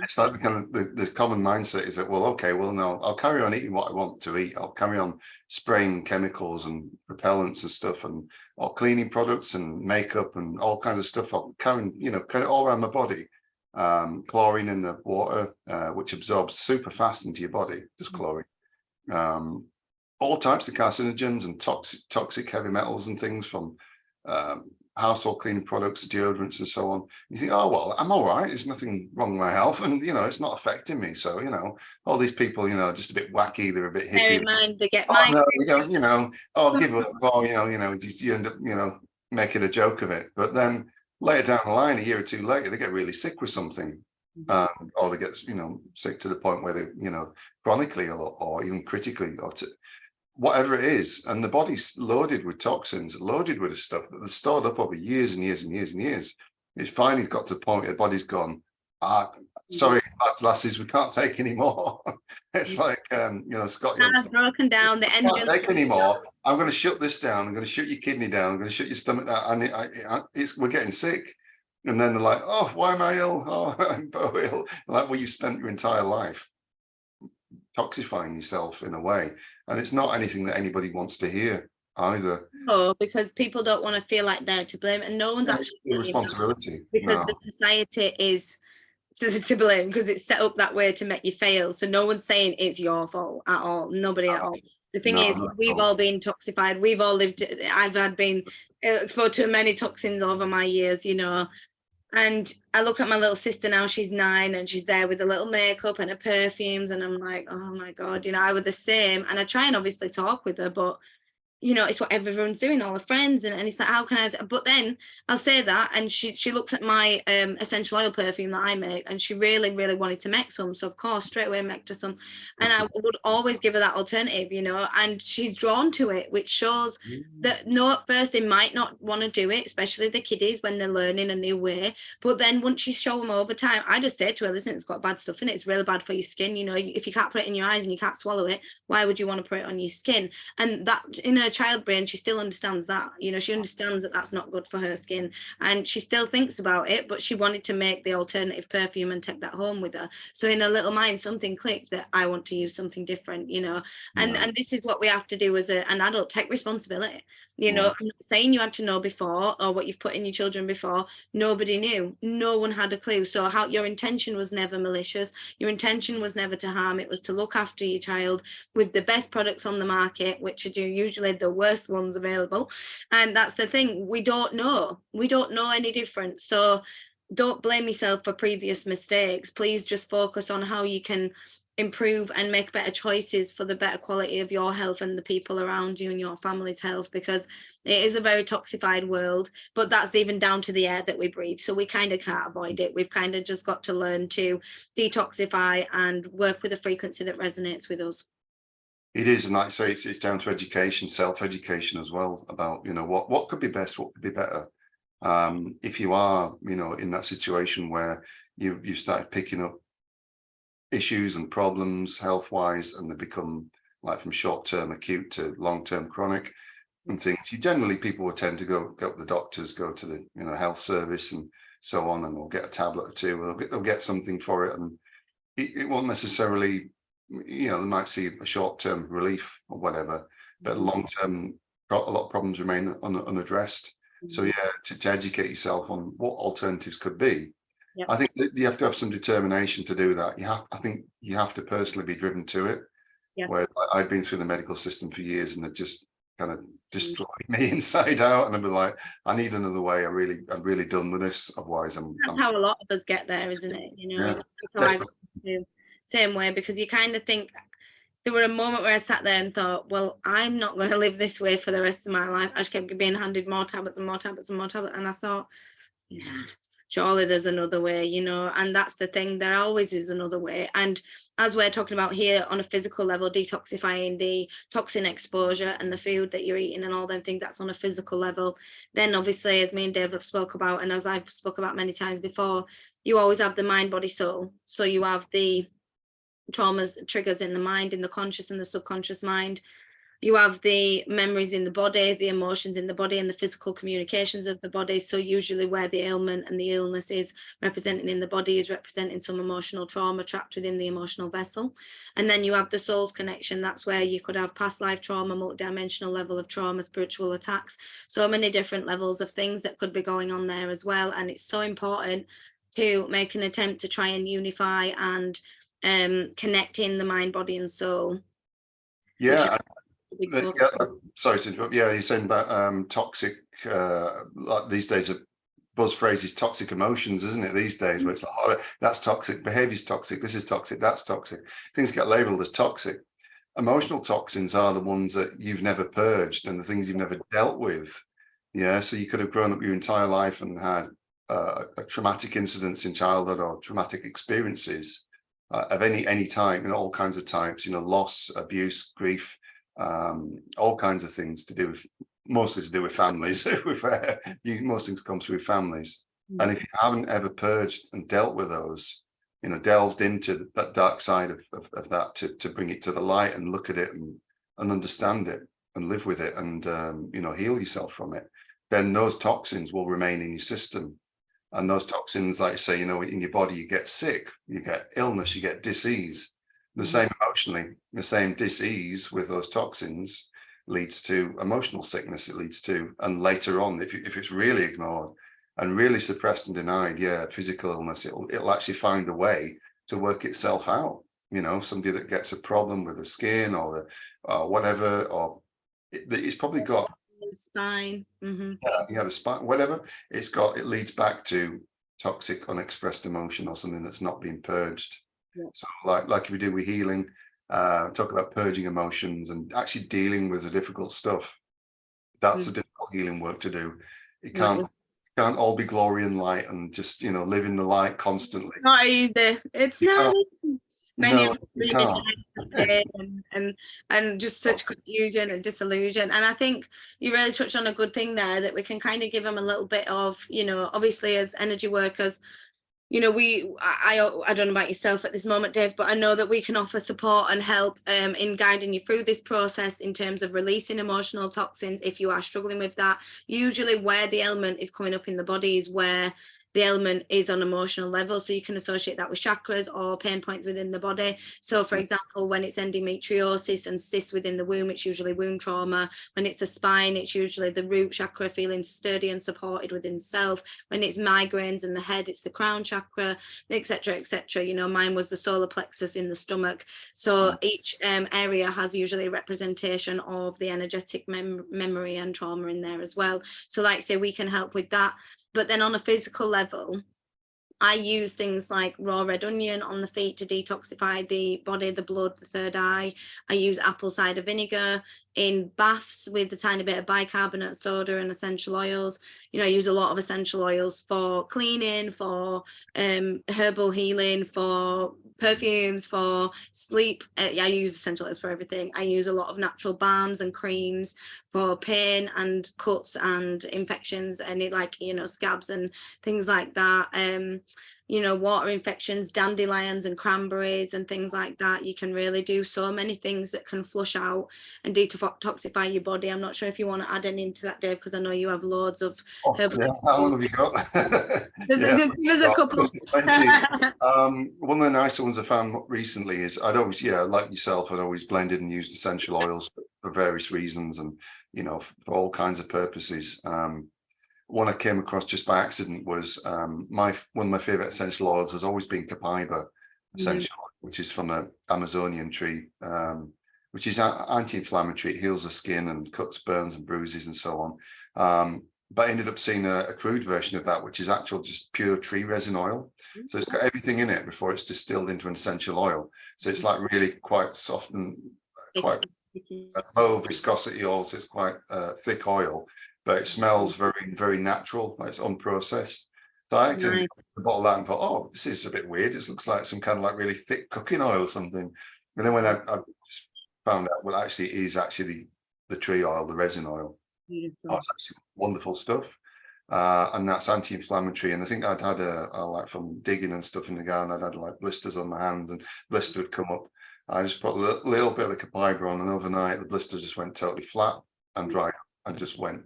It's like the kind of the common mindset is that, well, okay, well, no, I'll carry on eating what I want to eat. I'll carry on spraying chemicals and repellents and stuff, and or cleaning products and makeup and all kinds of stuff. I'll carry, you know, kind of all around my body. Chlorine in the water, which absorbs super fast into your body, just chlorine. All types of carcinogens and toxic heavy metals and things, from household cleaning products, deodorants, and so on. You think, oh, well, I'm all right. There's nothing wrong with my health, and you know, it's not affecting me. So, you know, all these people, you know, just a bit wacky. They're a bit hippie. Bear in mind, they get no, you know, oh, give up. Oh, you know, you end up, you know, making a joke of it. But then later down the line, a year or two later, they get really sick with something, or they get, you know, sick to the point where they, you know, chronically or even critically, or whatever it is, and the body's loaded with toxins, loaded with stuff that was stored up over years and years and years and years. It's finally got to the point where the body's gone, sorry, lasses, we can't take any more. It's like, you know, Scotland's broken down, the engine can't take any more. I'm going to shut this down. I'm going to shut your kidney down. I'm going to shut your stomach down. And we're getting sick. And then they're like, oh, why am I ill? Oh, I'm so ill. Like, well, you spent your entire life toxifying yourself in a way, and it's not anything that anybody wants to hear either. No, because people don't want to feel like they're to blame, and no one's actually responsibility, because the society is to blame, because it's set up that way to make you fail. So no one's saying it's your fault at all. Nobody at all. The thing is, we've all been toxified. We've all lived. I've been exposed to many toxins over my years, you know. And I look at my little sister now, she's 9, and she's there with a little makeup and her perfumes, and I'm like, oh my God, you know, I was the same. And I try and obviously talk with her, but you know, it's what everyone's doing, all the friends, and it's like, how can I? But then I'll say that, and she looks at my essential oil perfume that I make, and she really wanted to make some, so of course straight away make her some, and I would always give her that alternative, you know, and she's drawn to it, which shows that no, at first they might not want to do it, especially the kiddies when they're learning a new way, but then once you show them over time, I just say to her, listen, it's got bad stuff in it, it's really bad for your skin, you know, if you can't put it in your eyes and you can't swallow it, why would you want to put it on your skin? And that, in her child brain, she still understands that, you know, she understands that that's not good for her skin, and she still thinks about it, but she wanted to make the alternative perfume and take that home with her. So in her little mind, something clicked that I want to use something different, you know, and this is what we have to do as an adult, take responsibility, you know. I'm not saying you had to know before, or what you've put in your children before. Nobody knew, no one had a clue. So how your intention was never malicious, your intention was never to harm, it was to look after your child with the best products on the market, which are usually the worst ones available. And that's the thing, we don't know any different. So don't blame yourself for previous mistakes. Please just focus on how you can improve and make better choices for the better quality of your health and the people around you and your family's health, because it is a very toxified world, but that's even down to the air that we breathe. So we kind of can't avoid it. We've kind of just got to learn to detoxify and work with a frequency that resonates with us. It is, and like I say, it's down to education, self-education as well, about, you know, what could be best, what could be better. If you are, you know, in that situation where you've started picking up issues and problems health-wise, and they become like from short-term acute to long-term chronic and things, people will tend to go to the doctors, go to the, you know, health service and so on, and they'll get a tablet or two, or they'll get something for it, and it won't necessarily, you know, they might see a short-term relief or whatever, but long-term, a lot of problems remain unaddressed. So yeah, to educate yourself on what alternatives could be. Yep. I think that you have to have some determination to do that. I think you have to personally be driven to it. Yeah. Where I've been through the medical system for years and it just kind of destroyed me inside out. And I'd be like, I need another way. I'm really done with this. Otherwise, That's how a lot of us get there, isn't it? You know, that's how I got the same way, because you kind of think, there were a moment where I sat there and thought, well, I'm not going to live this way for the rest of my life. I just kept being handed more tablets and more tablets and more tablets. And I thought, nah, surely there's another way, you know, and that's the thing. There always is another way. And as we're talking about here on a physical level, detoxifying the toxin exposure and the food that you're eating and all them things, that's on a physical level. Then obviously, as me and Dave have spoke about, and as I've spoke about many times before, you always have the mind, body, soul. So you have the traumas, triggers in the mind, in the conscious and the subconscious mind. You have the memories in the body, the emotions in the body, and the physical communications of the body. So usually where the ailment and the illness is represented in the body is representing some emotional trauma trapped within the emotional vessel. And then you have the soul's connection. That's where you could have past life trauma, multidimensional level of trauma, spiritual attacks, so many different levels of things that could be going on there as well. And it's so important to make an attempt to try and unify and connect in the mind, body, and soul. Yeah. Sorry to interrupt. Yeah, you're saying about toxic, like these days, a buzz phrase is toxic emotions, isn't it? These days, where it's like, oh, that's toxic, behavior's toxic, this is toxic, that's toxic. Things get labeled as toxic. Emotional toxins are the ones that you've never purged and the things you've never dealt with. Yeah, so you could have grown up your entire life and had a traumatic incidents in childhood or traumatic experiences of any type, and all kinds of types, you know, loss, abuse, grief, all kinds of things to do with, mostly to do with families. Most things come through families. And if you haven't ever purged and dealt with those, you know, delved into that dark side of that to bring it to the light and look at it and understand it and live with it and, you know, heal yourself from it, then those toxins will remain in your system. And those toxins, like say, you know, in your body, you get sick, you get illness, you get disease. The same emotionally, the same disease with those toxins leads to emotional sickness. It leads to, and later on, if it's really ignored and really suppressed and denied, yeah, physical illness, it'll actually find a way to work itself out. You know, somebody that gets a problem with the skin or the whatever, or it's probably got the spine. Yeah, the spine, whatever it's got, it leads back to toxic, unexpressed emotion or something that's not been purged. Yeah. So like if we do with healing, talk about purging emotions and actually dealing with the difficult stuff. That's the difficult healing work to do. It can't all be glory and light and just, you know, live in the light constantly. It's not easy. It's not easy. Many of us really pain and just such confusion and disillusion. And I think you really touched on a good thing there, that we can kind of give them a little bit of, you know, obviously as energy workers, you know, I don't know about yourself at this moment, Dave, but I know that we can offer support and help in guiding you through this process in terms of releasing emotional toxins if you are struggling with that. Usually where the ailment is coming up in the body is where the ailment is on emotional level, so you can associate that with chakras or pain points within the body. So for example, when it's endometriosis and cysts within the womb, it's usually wound trauma. When it's the spine, it's usually the root chakra feeling sturdy and supported within self. When it's migraines in the head, it's the crown chakra, etc., etc. You know, mine was the solar plexus in the stomach. So each area has usually a representation of the energetic memory and trauma in there as well. So like I say, we can help with that. But then on a physical level, I use things like raw red onion on the feet to detoxify the body, the blood, the third eye. I use apple cider vinegar in baths with a tiny bit of bicarbonate soda and essential oils. You know, I use a lot of essential oils for cleaning, for herbal healing, for perfumes, for sleep. I use essential oils for everything. I use a lot of natural balms and creams for pain and cuts and infections and it, like, you know, scabs and things like that. You know, water infections, dandelions and cranberries and things like that. You can really do so many things that can flush out and detoxify your body. I'm not sure if you want to add any into that, Dave, because I know you have loads of herbal. Yeah, how long have you got? There's a couple. One of the nicer ones I found recently is I'd always, like yourself, I'd always blended and used essential oils for various reasons and, you know, for all kinds of purposes. one I came across just by accident was one of my favorite essential oils has always been copaiba essential oil, which is from the Amazonian tree, which is anti-inflammatory. It heals the skin and cuts, burns and bruises and so on. But I ended up seeing a crude version of that, which is actual just pure tree resin oil. So it's got everything in it before it's distilled into an essential oil. So it's like really quite soft and quite low viscosity oil. So it's quite thick oil, but it smells very, very natural, like it's unprocessed. So I accidentally the bottle of that and thought, oh, this is a bit weird. It looks like some kind of like really thick cooking oil or something. And then when I just found out, well, actually, it is actually the tree oil, the resin oil. Beautiful. Oh, it's actually wonderful stuff. And that's anti-inflammatory. And I think I'd had like from digging and stuff in the garden, I'd had like blisters on my hand and blister would come up. I just put a little bit of the copaiba on, and overnight the blister just went totally flat and dry and just went.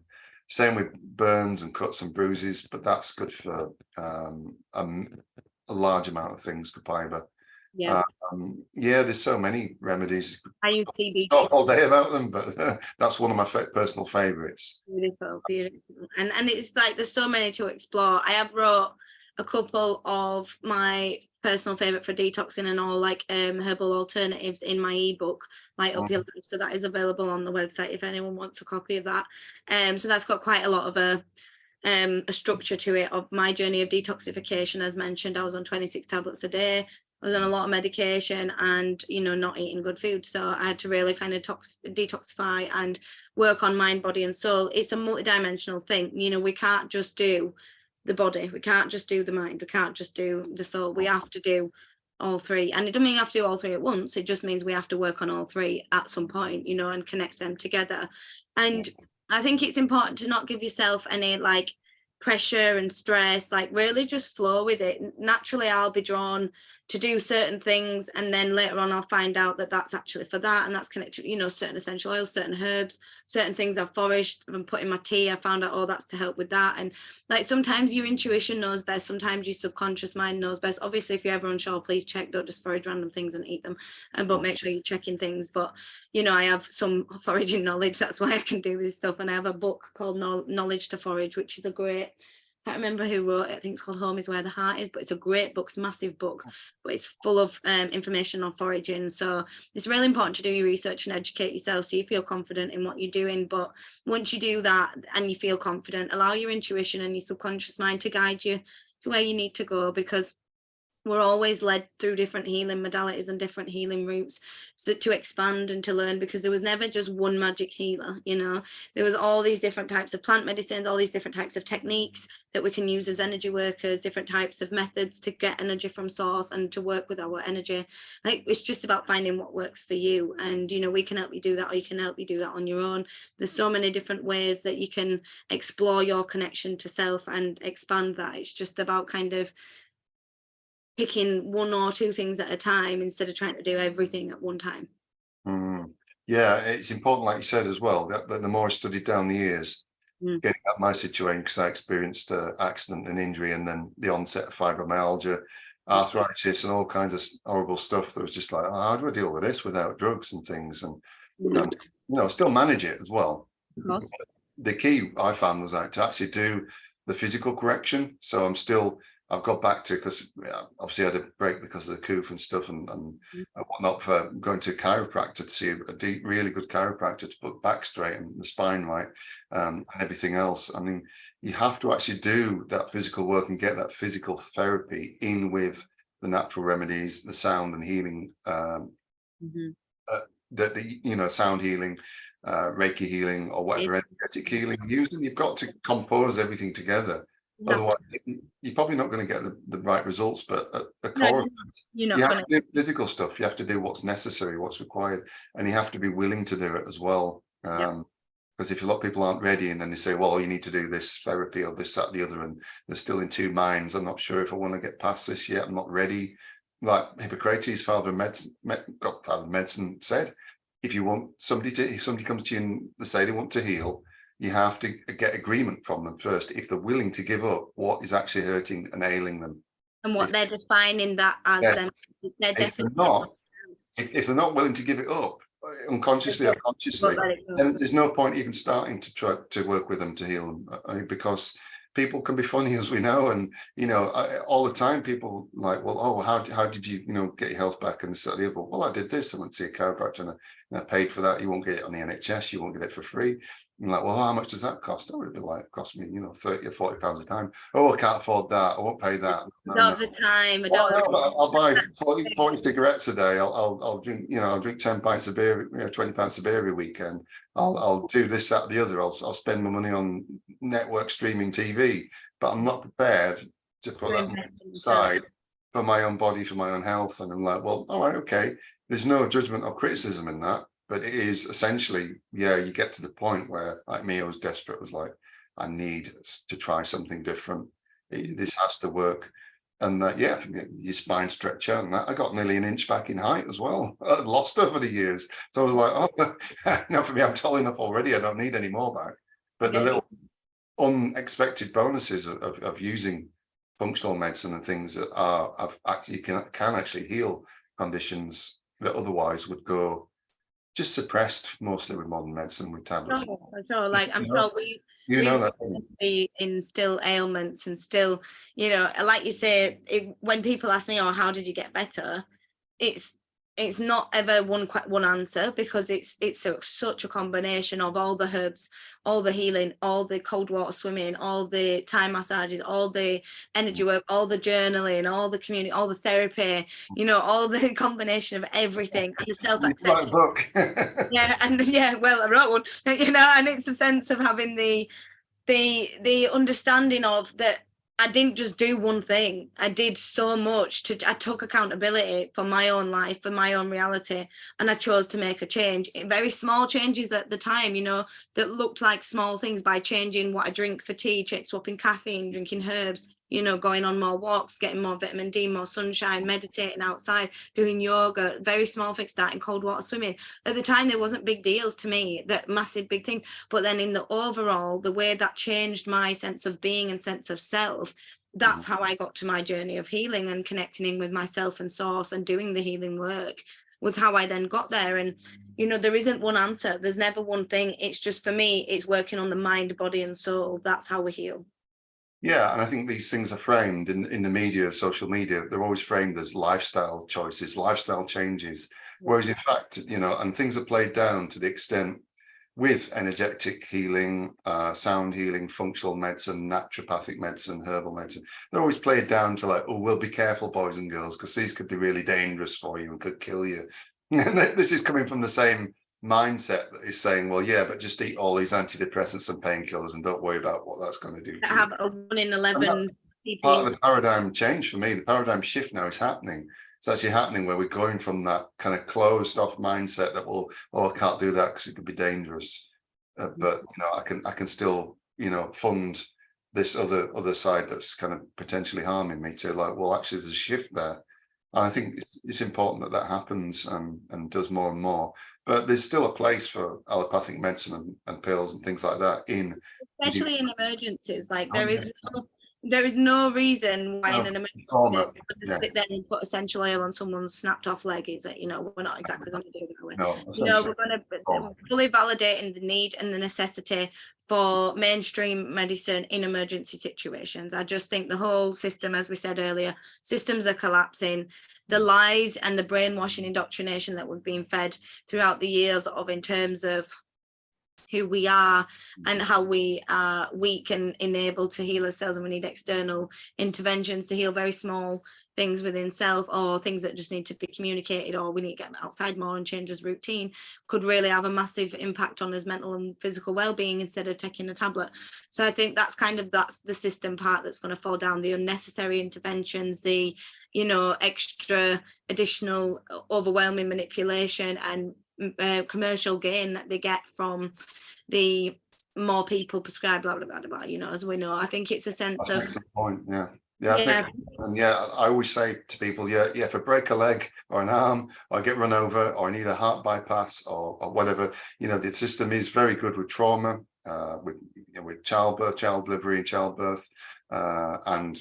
Same with burns and cuts and bruises, but that's good for a large amount of things, copaiba. Yeah. Yeah, there's so many remedies. I use CBD. Not all day about them, but that's one of my personal favorites. Beautiful, beautiful. And it's like there's so many to explore. I have wrote a couple of my personal favorite for detoxing and all, like herbal alternatives in my ebook, Light Up Your Life. So that is available on the website if anyone wants a copy of that. So that's got quite a lot of a structure to it of my journey of detoxification. As mentioned, I was on 26 tablets a day. I was on a lot of medication and, you know, not eating good food. So I had to really kind of detoxify and work on mind, body and soul. It's a multidimensional thing. You know, we can't just do the body. We can't just do the mind. We can't just do the soul. We have to do all three. And it doesn't mean you have to do all three at once. It just means we have to work on all three at some point, you know, and connect them together. And I think it's important to not give yourself any like pressure and stress, like really just flow with it. Naturally, I'll be drawn to do certain things, and then later on I'll find out that that's actually for that, and that's connected, you know, certain essential oils, certain herbs, certain things I've foraged and put in my tea. I found out, oh, that's to help with that. And like sometimes your intuition knows best, sometimes your subconscious mind knows best. Obviously, if you're ever unsure, please check. Don't just forage random things and eat them, but make sure you're checking things. But you know, I have some foraging knowledge, that's why I can do this stuff. And I have a book called Knowledge to Forage, which is a great, I can't remember who wrote it. I think it's called Home is Where the Heart Is, but it's a great book. It's a massive book, but it's full of information on foraging. So it's really important to do your research and educate yourself so you feel confident in what you're doing. But once you do that and you feel confident, allow your intuition and your subconscious mind to guide you to where you need to go, because we're always led through different healing modalities and different healing routes to expand and to learn, because there was never just one magic healer, you know. There was all these different types of plant medicines, all these different types of techniques that we can use as energy workers, different types of methods to get energy from source and to work with our energy. Like, it's just about finding what works for you. And, you know, we can help you do that, or you can help you do that on your own. There's so many different ways that you can explore your connection to self and expand that. It's just about kind of picking one or two things at a time instead of trying to do everything at one time. Yeah, it's important, like you said as well, that the more I studied down the years, getting at my situation, because I experienced an accident and injury, and then the onset of fibromyalgia, arthritis, and all kinds of horrible stuff that was just like, oh, how do I deal with this without drugs and things? And you know, still manage it as well. Of course. The key I found was to actually do the physical correction. So I've got back to, because obviously I had a break because of the coof and stuff and whatnot, for going to a chiropractor to see a really good chiropractor to put back straight and the spine right, and everything else. I mean, you have to actually do that physical work and get that physical therapy in with the natural remedies, the sound and healing, you know, sound healing, Reiki healing, or whatever energetic healing you're using. You've got to compose everything together. Otherwise, you're probably not going to get the right results. But at the core, you have to do physical stuff. You have to do what's necessary, what's required, and you have to be willing to do it as well. Because if a lot of people aren't ready, and then they say, well, you need to do this therapy or this, that, the other, and they're still in two minds. I'm not sure if I want to get past this yet. I'm not ready. Like Hippocrates, father of medicine, said, if somebody comes to you and they say they want to heal, you have to get agreement from them first, if they're willing to give up what is actually hurting and ailing them. And what they're defining that as them. If they're not willing to give it up, unconsciously or consciously, then there's no point even starting to try to work with them to heal them, because people can be funny, as we know. And, all the time people like, well, oh, how did you, get your health back? And so the other, well, I did this. I went to see a chiropractor and I paid for that. You won't get it on the NHS. You won't get it for free. I'm like, well, how much does that cost? Oh, it'd be like, cost me, 30 or 40 pounds a time. Oh, I can't afford that. I won't pay that. I don't have the time. I'll buy 40 cigarettes a day. I'll drink, I'll drink 10 pints of beer, 20 pints of beer every weekend. I'll do this, that, the other. I'll spend my money on network streaming TV, but I'm not prepared to put that aside for my own body, for my own health. And I'm like, well, all right, okay. There's no judgment or criticism in that. But it is essentially, you get to the point where, like me, I was desperate. I was like, I need to try something different. This has to work. And your spine stretch out and that. I got nearly an inch back in height as well. I'd lost over the years. So I was like, oh, no, for me, I'm tall enough already. I don't need any more back. But the little unexpected bonuses of using functional medicine and things that can actually heal conditions that otherwise would go just suppressed, mostly with modern medicine, with tablets. Sure. Like I'm sure we instill ailments and still, like you say, when people ask me, oh, how did you get better? It's not ever one answer, because it's such a combination of all the herbs, all the healing, all the cold water swimming, all the Thai massages, all the energy work, all the journaling, all the community, all the therapy, all the combination of everything, and the self-acceptance. Well, I wrote one, and it's a sense of having the understanding of that. I didn't just do one thing. I did so much. I took accountability for my own life, for my own reality, and I chose to make a change. Very small changes at the time, that looked like small things, by changing what I drink for tea, swapping caffeine, drinking herbs, going on more walks, getting more vitamin D, more sunshine, meditating outside, doing yoga, very small things, starting cold water swimming. At the time, there wasn't big deals to me, that massive big thing. But then in the overall, the way that changed my sense of being and sense of self, that's how I got to my journey of healing and connecting in with myself and source and doing the healing work, was how I then got there. And, there isn't one answer. There's never one thing. It's just, for me, it's working on the mind, body and soul. That's how we heal. Yeah, and I think these things are framed in the media, social media. They're always framed as lifestyle choices, lifestyle changes. Whereas in fact, and things are played down to the extent with energetic healing, sound healing, functional medicine, naturopathic medicine, herbal medicine. They're always played down to like, oh, well, be careful, boys and girls, because these could be really dangerous for you and could kill you. And this is coming from the same mindset that is saying, well, yeah, but just eat all these antidepressants and painkillers and don't worry about what that's going to do to you. Have a 1 in 11 people. Part of the paradigm change for me. The paradigm shift now is happening. It's actually happening where we're going from that kind of closed off mindset that, well, oh, I can't do that because it could be dangerous. But I can still fund this other side that's kind of potentially harming me, to like, well, actually there's a shift there. And I think it's important that happens and does more and more. But there's still a place for allopathic medicine and pills and things like that, especially in emergencies. Like there is no reason why in an emergency to sit there and put essential oil on someone's snapped off leg. Is that we're not exactly going to do that way. We're going to fully validating the need and the necessity for mainstream medicine in emergency situations. I just think the whole system, as we said earlier, systems are collapsing. The lies and the brainwashing indoctrination that we've been fed throughout the years of, in terms of who we are and how we are weak and unable to heal ourselves, and we need external interventions to heal very small things within self, or things that just need to be communicated, or we need to get outside more and change his routine, could really have a massive impact on his mental and physical well-being instead of taking a tablet. So I think that's the system part that's going to fall down, the unnecessary interventions, the extra additional overwhelming manipulation and commercial gain that they get from the more people prescribe, blah blah blah blah, as we know. I think it's a sense of point. And I always say to people, if I break a leg or an arm, or I get run over, or I need a heart bypass or whatever, the system is very good with trauma, with childbirth, child delivery and childbirth, and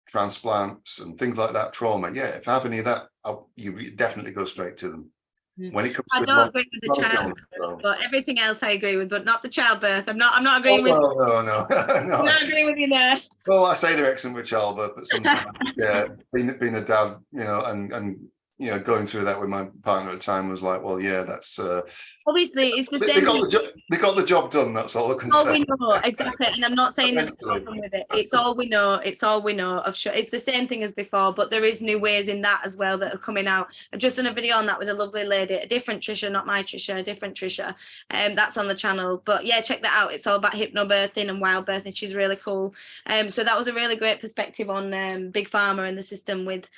transplants and things like that. Trauma, if I have any of that, you definitely go straight to them. when it comes I to don't agree with the emotional, childbirth, so. but everything else I agree with, but not the childbirth. I'm not Oh, agreeing with. no, I'm no. not agreeing with you there. Well, I say they're excellent with childbirth, but sometimes, yeah, being a dad, you know, and you know, going through that with my partner at the time was like, well, yeah, that's Obviously, it's the they same got thing. the job, they got the job done. That's all I can All say. we know, exactly, and I'm not saying there's a Eventually. problem with it. It's all we know. It's all we know of. Sure, it's the same thing as before, but there is new ways in that as well that are coming out. I've just done a video on that with a lovely lady, a different Trisha, not my Trisha, a different Trisha. That's on the channel. But yeah, check that out. It's all about hypnobirthing and wild birthing. She's really cool. So that was a really great perspective on big pharma and the system with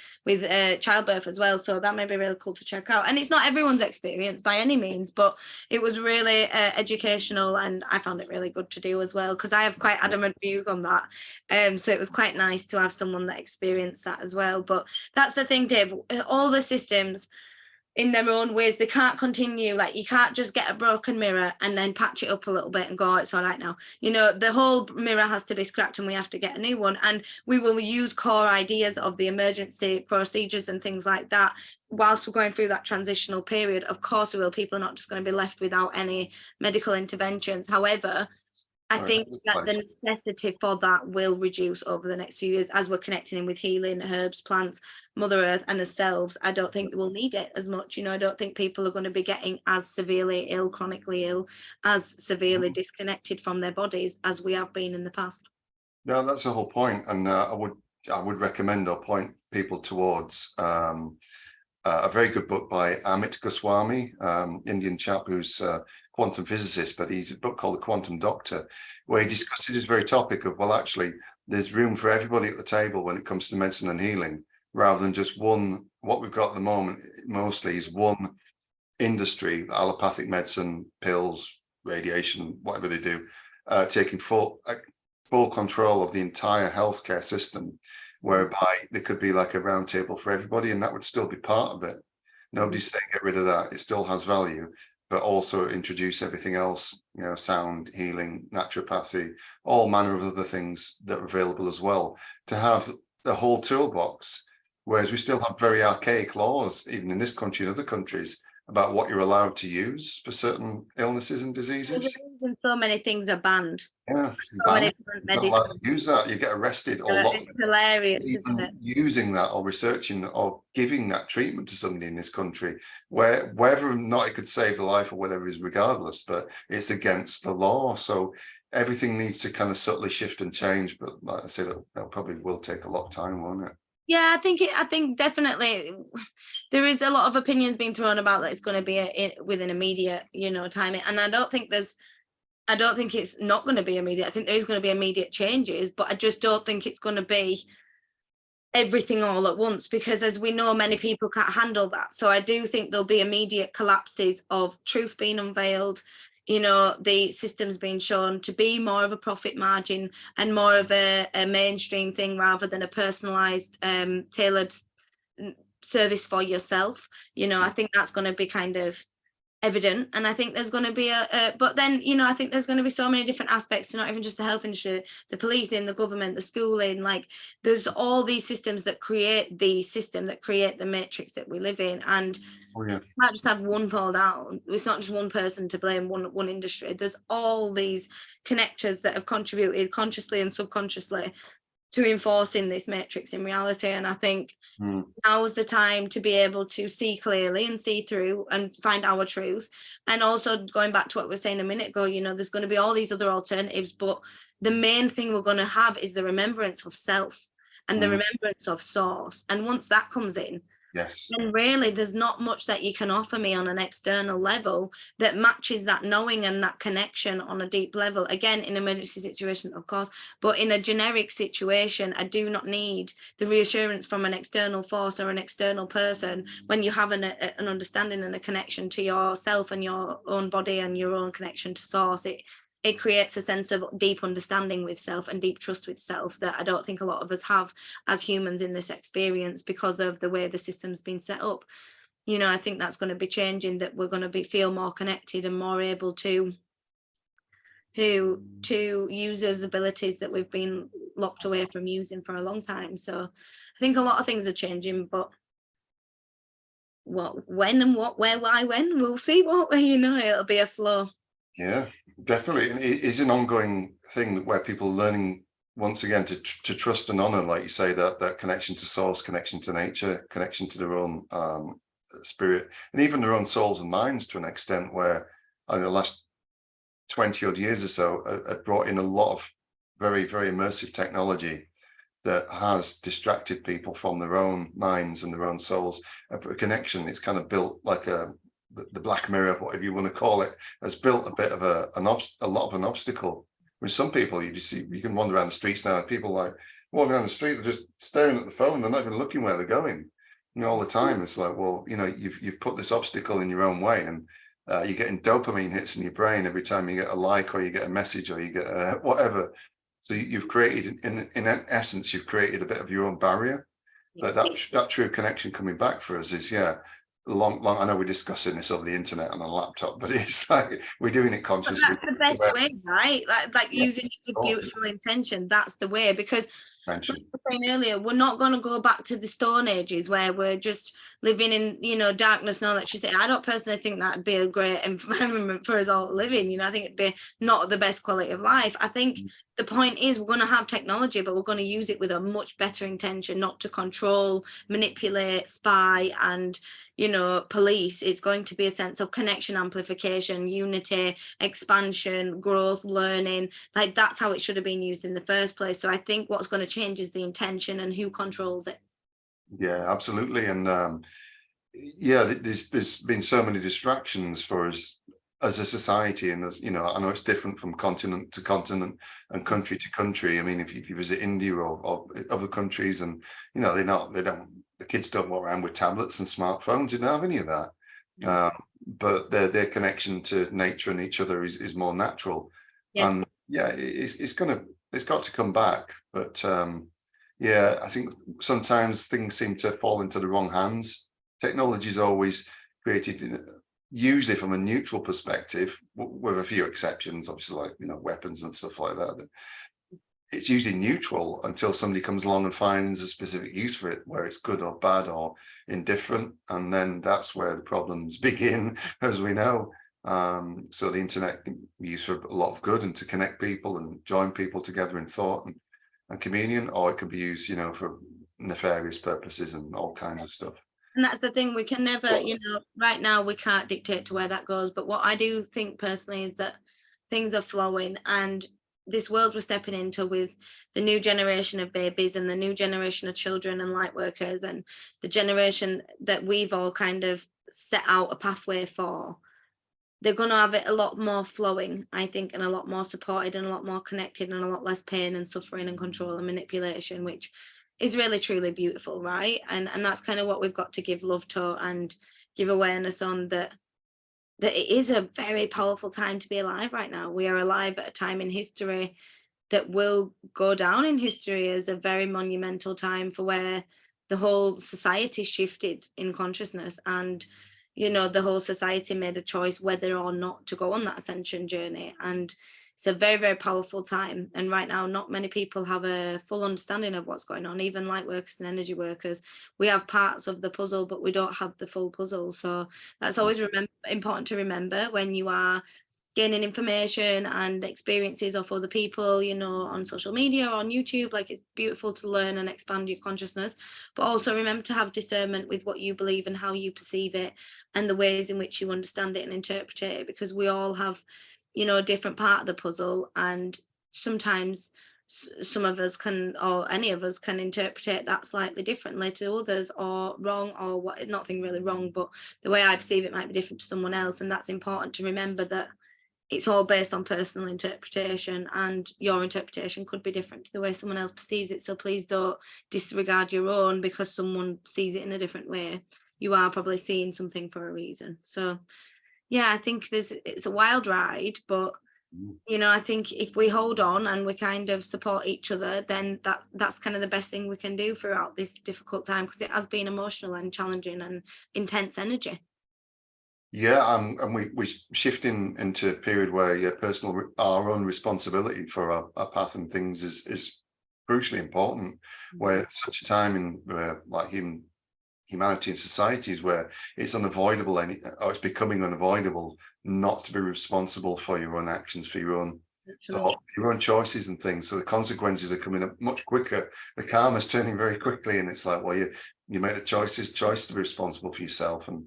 childbirth as well. So that may be really cool to check out. And it's not everyone's experience by any means, but it was really educational, and I found it really good to do as well, because I have quite adamant views on that. So it was quite nice to have someone that experienced that as well. But that's the thing, Dave, all the systems in their own ways, they can't continue. Like, you can't just get a broken mirror and then patch it up a little bit and go, oh, it's all right now. You know, the whole mirror has to be scrapped and we have to get a new one. And we will use core ideas of the emergency procedures and things like that whilst we're going through that transitional period. Of course we will. People are not just going to be left without any medical interventions. However, I think that the necessity for that will reduce over the next few years as we're connecting in with healing, herbs, plants, Mother Earth, and ourselves. I don't think we'll need it as much. You know, I don't think people are going to be getting as severely ill, chronically ill, as severely disconnected from their bodies as we have been in the past. Yeah, that's the whole point. And I would recommend or point people towards a very good book by Amit Goswami, Indian chap who's a quantum physicist, but he's a book called The Quantum Doctor, where he discusses this very topic of, well, actually, there's room for everybody at the table when it comes to medicine and healing, rather than just one. What we've got at the moment mostly is one industry, allopathic medicine, pills, radiation, whatever they do, taking full control of the entire healthcare system, whereby there could be like a round table for everybody, and that would still be part of it. Nobody's saying get rid of that. It still has value, but also introduce everything else, you know, sound, healing, naturopathy, all manner of other things that are available as well, to have the whole toolbox. Whereas we still have very archaic laws, even in this country and other countries, about what you're allowed to use for certain illnesses and diseases. And so many things are banned. Yeah, So many different medicines. use that, you get arrested or locked. It's hilarious, isn't it? Using that or researching or giving that treatment to somebody in this country, whether or not it could save the life or whatever is regardless, but it's against the law. So everything needs to kind of subtly shift and change. But like I said, that probably will take a lot of time, won't it? Yeah, I think definitely there is a lot of opinions being thrown about that it's going to be within immediate, you know, time. And I don't think it's not going to be immediate. I think there is going to be immediate changes, but I just don't think it's going to be everything all at once, because as we know, many people can't handle that. So I do think there'll be immediate collapses of truth being unveiled, you know, the systems being shown to be more of a profit margin and more of a mainstream thing rather than a personalized, tailored service for yourself. You know, I think that's going to be kind of evident, and I think there's going to be but then, you know, I think there's going to be so many different aspects to not even just the health industry, the policing, the government, the schooling. Like, there's all these systems that create the system, that create the matrix that we live in. And you can't just have one fall down. It's not just one person to blame, one industry. There's all these connectors that have contributed consciously and subconsciously to enforcing this matrix in reality. And I think now is the time to be able to see clearly and see through and find our truth. And also, going back to what we were saying a minute ago, you know, there's going to be all these other alternatives, but the main thing we're going to have is the remembrance of self and the remembrance of source. And once that comes in, then really there's not much that you can offer me on an external level that matches that knowing and that connection on a deep level. Again, in an emergency situation, of course, but in a generic situation, I do not need the reassurance from an external force or an external person when you have an understanding and a connection to yourself and your own body and your own connection to source. It creates a sense of deep understanding with self and deep trust with self that I don't think a lot of us have as humans in this experience because of the way the system's been set up. You know, I think that's going to be changing, that we're going to feel more connected and more able to use those abilities that we've been locked away from using for a long time. So I think a lot of things are changing, but what, when and what, where, why, when, we'll see, won't we? You know, it'll be a flow. Yeah, definitely. And it is an ongoing thing where people are learning once again to trust and honor, like you say, that connection to source, connection to nature, connection to their own spirit, and even their own souls and minds to an extent where in the last 20 odd years or so have brought in a lot of very, very immersive technology that has distracted people from their own minds and their own souls. A connection, it's kind of built like the Black Mirror, whatever you want to call it, has built a bit of a lot of an obstacle. With some people, you just see, you can wander around the streets now, and people like walking down the street, they're just staring at the phone, they're not even looking where they're going. You know, all the time. It's like, well, you know, you've put this obstacle in your own way, and you're getting dopamine hits in your brain every time you get a like, or you get a message, or you get whatever. So you've created, in essence, you've created a bit of your own barrier. But that true connection coming back for us is, yeah, long. I know we're discussing this over the internet on a laptop, but it's like we're doing it consciously. But that's the best way, right? Like Yeah, using it with beautiful intention. That's the way, because like I intention. was saying earlier, we're not going to go back to the Stone Ages where we're just living in, you know, darkness and all that. She said, I don't personally think that'd be a great environment for us all to live in. You know, I think it'd be not the best quality of life. I think the point is we're going to have technology, but we're going to use it with a much better intention, not to control, manipulate, spy, and, you know, police. It's going to be a sense of connection, amplification, unity, expansion, growth, learning. Like that's how it should have been used in the first place. So I think what's going to change is the intention and who controls it. Yeah, absolutely. And yeah, there's been so many distractions for us as a society, and as you know, I know it's different from continent to continent and country to country. I mean, if you visit India or other countries, and you know, the kids don't walk around with tablets and smartphones. They don't have any of that. But their connection to nature and each other is more natural. Yes. And yeah, it's got to come back. But yeah, I think sometimes things seem to fall into the wrong hands. Technology is always created usually from a neutral perspective, with a few exceptions, obviously, like, you know, weapons and stuff like that. It's usually neutral until somebody comes along and finds a specific use for it, where it's good or bad or indifferent, and then that's where the problems begin, as we know. So the internet can be used for a lot of good and to connect people and join people together in thought and communion, or it could be used, you know, for nefarious purposes and all kinds of stuff. And that's the thing, we can never, you know, right now we can't dictate to where that goes. But what I do think personally is that things are flowing, and this world we're stepping into with the new generation of babies and the new generation of children and light workers, and the generation that we've all kind of set out a pathway for, they're going to have it a lot more flowing, I think, and a lot more supported and a lot more connected and a lot less pain and suffering and control and manipulation, which is really truly beautiful, right? And that's kind of what we've got to give love to and give awareness on, that it is a very powerful time to be alive right now. We are alive at a time in history that will go down in history as a very monumental time, for where the whole society shifted in consciousness, and you know, the whole society made a choice whether or not to go on that ascension journey. And it's a very, very powerful time. And right now, not many people have a full understanding of what's going on. Even light workers and energy workers, we have parts of the puzzle, but we don't have the full puzzle. So that's always important to remember when you are gaining information and experiences of other people, you know, on social media or on YouTube. Like, it's beautiful to learn and expand your consciousness, but also remember to have discernment with what you believe and how you perceive it and the ways in which you understand it and interpret it, because we all have, you know, a different part of the puzzle, and sometimes some of us can, or any of us can, interpret it that slightly differently to others, or wrong, or what, nothing really wrong, but the way I perceive it might be different to someone else. And that's important to remember, that it's all based on personal interpretation, and your interpretation could be different to the way someone else perceives it. So please don't disregard your own because someone sees it in a different way. You are probably seeing something for a reason. So yeah, I think it's a wild ride, but you know, I think if we hold on and we kind of support each other, then that's kind of the best thing we can do throughout this difficult time, because it has been emotional and challenging and intense energy. Yeah, and we're shifting into a period where, yeah, our own responsibility for our path and things is crucially important. Where such a time in like humanity and societies where it's unavoidable, or it's becoming unavoidable not to be responsible for your own actions, for your own thought, your own choices and things. So the consequences are coming up much quicker. The karma's turning very quickly, and it's like, well, you make the choice to be responsible for yourself. And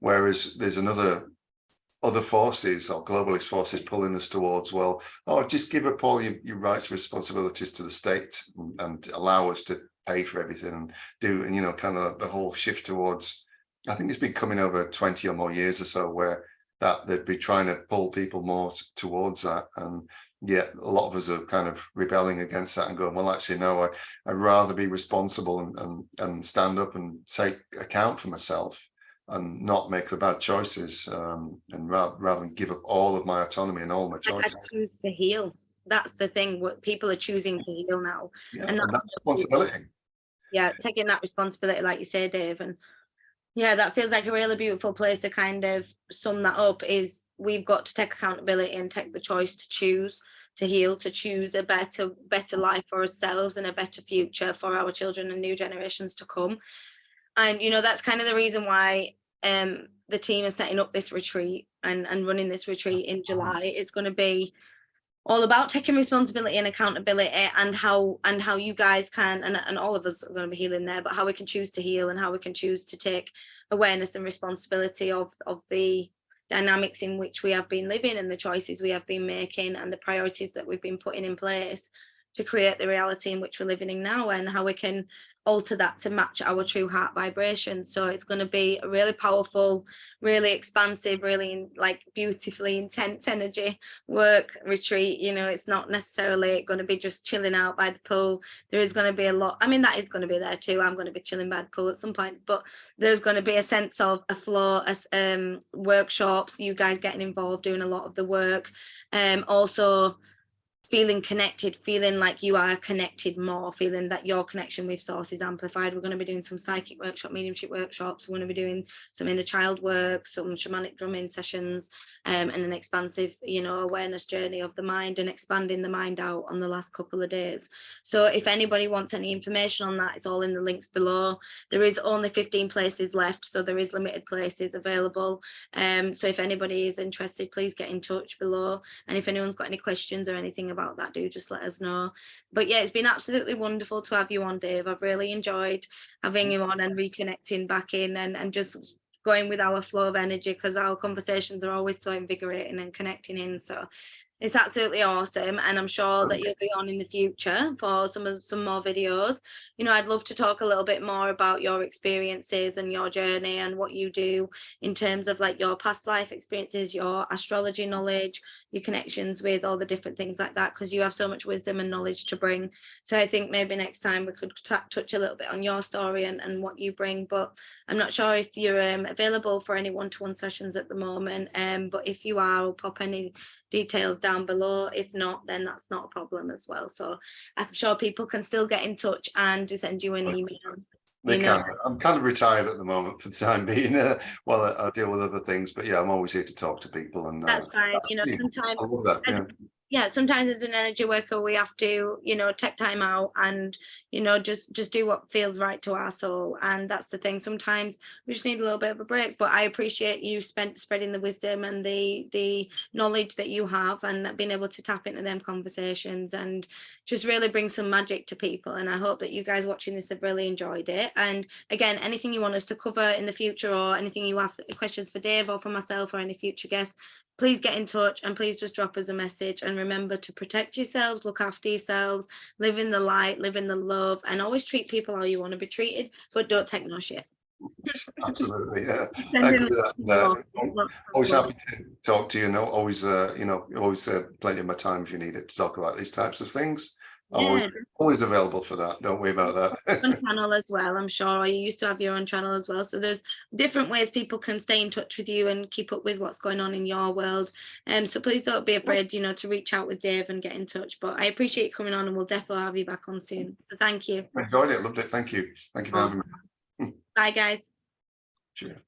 whereas there's other forces or globalist forces pulling us towards, well, just give up all your rights and responsibilities to the state and allow us to pay for everything and do, and, you know, kind of the whole shift towards, I think it's been coming over 20 or more years or so, where that they'd be trying to pull people more towards that. And yet a lot of us are kind of rebelling against that and going, well, actually, no, I'd rather be responsible and stand up and take account for myself and not make the bad choices, and rather than give up all of my autonomy and all my choices. I choose to heal. That's the thing. What people are choosing to heal now, and that's responsibility. Yeah, taking that responsibility, like you say, Dave. And yeah, that feels like a really beautiful place to kind of sum that up. Is we've got to take accountability and take the choice to choose to heal, to choose a better life for ourselves and a better future for our children and new generations to come. And, you know, that's kind of the reason why the team is setting up this retreat and running this retreat in July. It's going to be all about taking responsibility and accountability, and how you guys can, and all of us are going to be healing there, but how we can choose to heal and how we can choose to take awareness and responsibility of the dynamics in which we have been living and the choices we have been making and the priorities that we've been putting in place to create the reality in which we're living in now, and how we can alter that to match our true heart vibration. So it's going to be a really powerful, really expansive, really like beautifully intense energy work retreat. You know, it's not necessarily going to be just chilling out by the pool. There is going to be a lot, I mean, that is going to be there too. I'm going to be chilling by the pool at some point, but there's going to be a sense of a flow, workshops, you guys getting involved, doing a lot of the work, also feeling connected, feeling like you are connected more, feeling that your connection with source is amplified. We're going to be doing some psychic workshop, mediumship workshops. We're going to be doing some inner child work, some shamanic drumming sessions, and an expansive, you know, awareness journey of the mind and expanding the mind out on the last couple of days. So if anybody wants any information on that, it's all in the links below. There is only 15 places left, so there is limited places available. So if anybody is interested, please get in touch below. And if anyone's got any questions or anything about that, do just let us know. But yeah, it's been absolutely wonderful to have you on, Dave. I've really enjoyed having you on and reconnecting back in and just going with our flow of energy, because our conversations are always so invigorating and connecting in. So it's absolutely awesome, and I'm sure that you'll be on in the future for some more videos. You know, I'd love to talk a little bit more about your experiences and your journey and what you do in terms of like your past life experiences, your astrology knowledge, your connections with all the different things like that, because you have so much wisdom and knowledge to bring. So I think maybe next time we could touch a little bit on your story and what you bring. But I'm not sure if you're available for any one-to-one sessions at the moment, but if you are, I'll pop any details down below. If not, then that's not a problem as well. So I'm sure people can still get in touch and send you an email. They can. I'm kind of retired at the moment for the time being, while I deal with other things. But yeah, I'm always here to talk to people, and that's fine. You know, sometimes I love that. Yeah, sometimes as an energy worker, we have to, you know, take time out and, you know, just do what feels right to our soul. And that's the thing. Sometimes we just need a little bit of a break. But I appreciate you spreading the wisdom and the knowledge that you have, and being able to tap into them conversations and just really bring some magic to people. And I hope that you guys watching this have really enjoyed it. And again, anything you want us to cover in the future, or anything you have questions for Dave or for myself or any future guests, please get in touch, and please just drop us a message. And remember to protect yourselves, look after yourselves, live in the light, live in the love, and always treat people how you want to be treated, but don't take no shit. Absolutely, yeah. I agree with that. Always happy to talk to you, and always, you know, always plenty of my time if you need it to talk about these types of things. I'm always available for that. Don't worry about that. On channel as well, I'm sure. You used to have your own channel as well. So there's different ways people can stay in touch with you and keep up with what's going on in your world. So please don't be afraid, you know, to reach out with Dave and get in touch. But I appreciate you coming on, and we'll definitely have you back on soon. So thank you. I enjoyed it. Loved it. Thank you. Thank you for having me. Bye, guys. Cheers.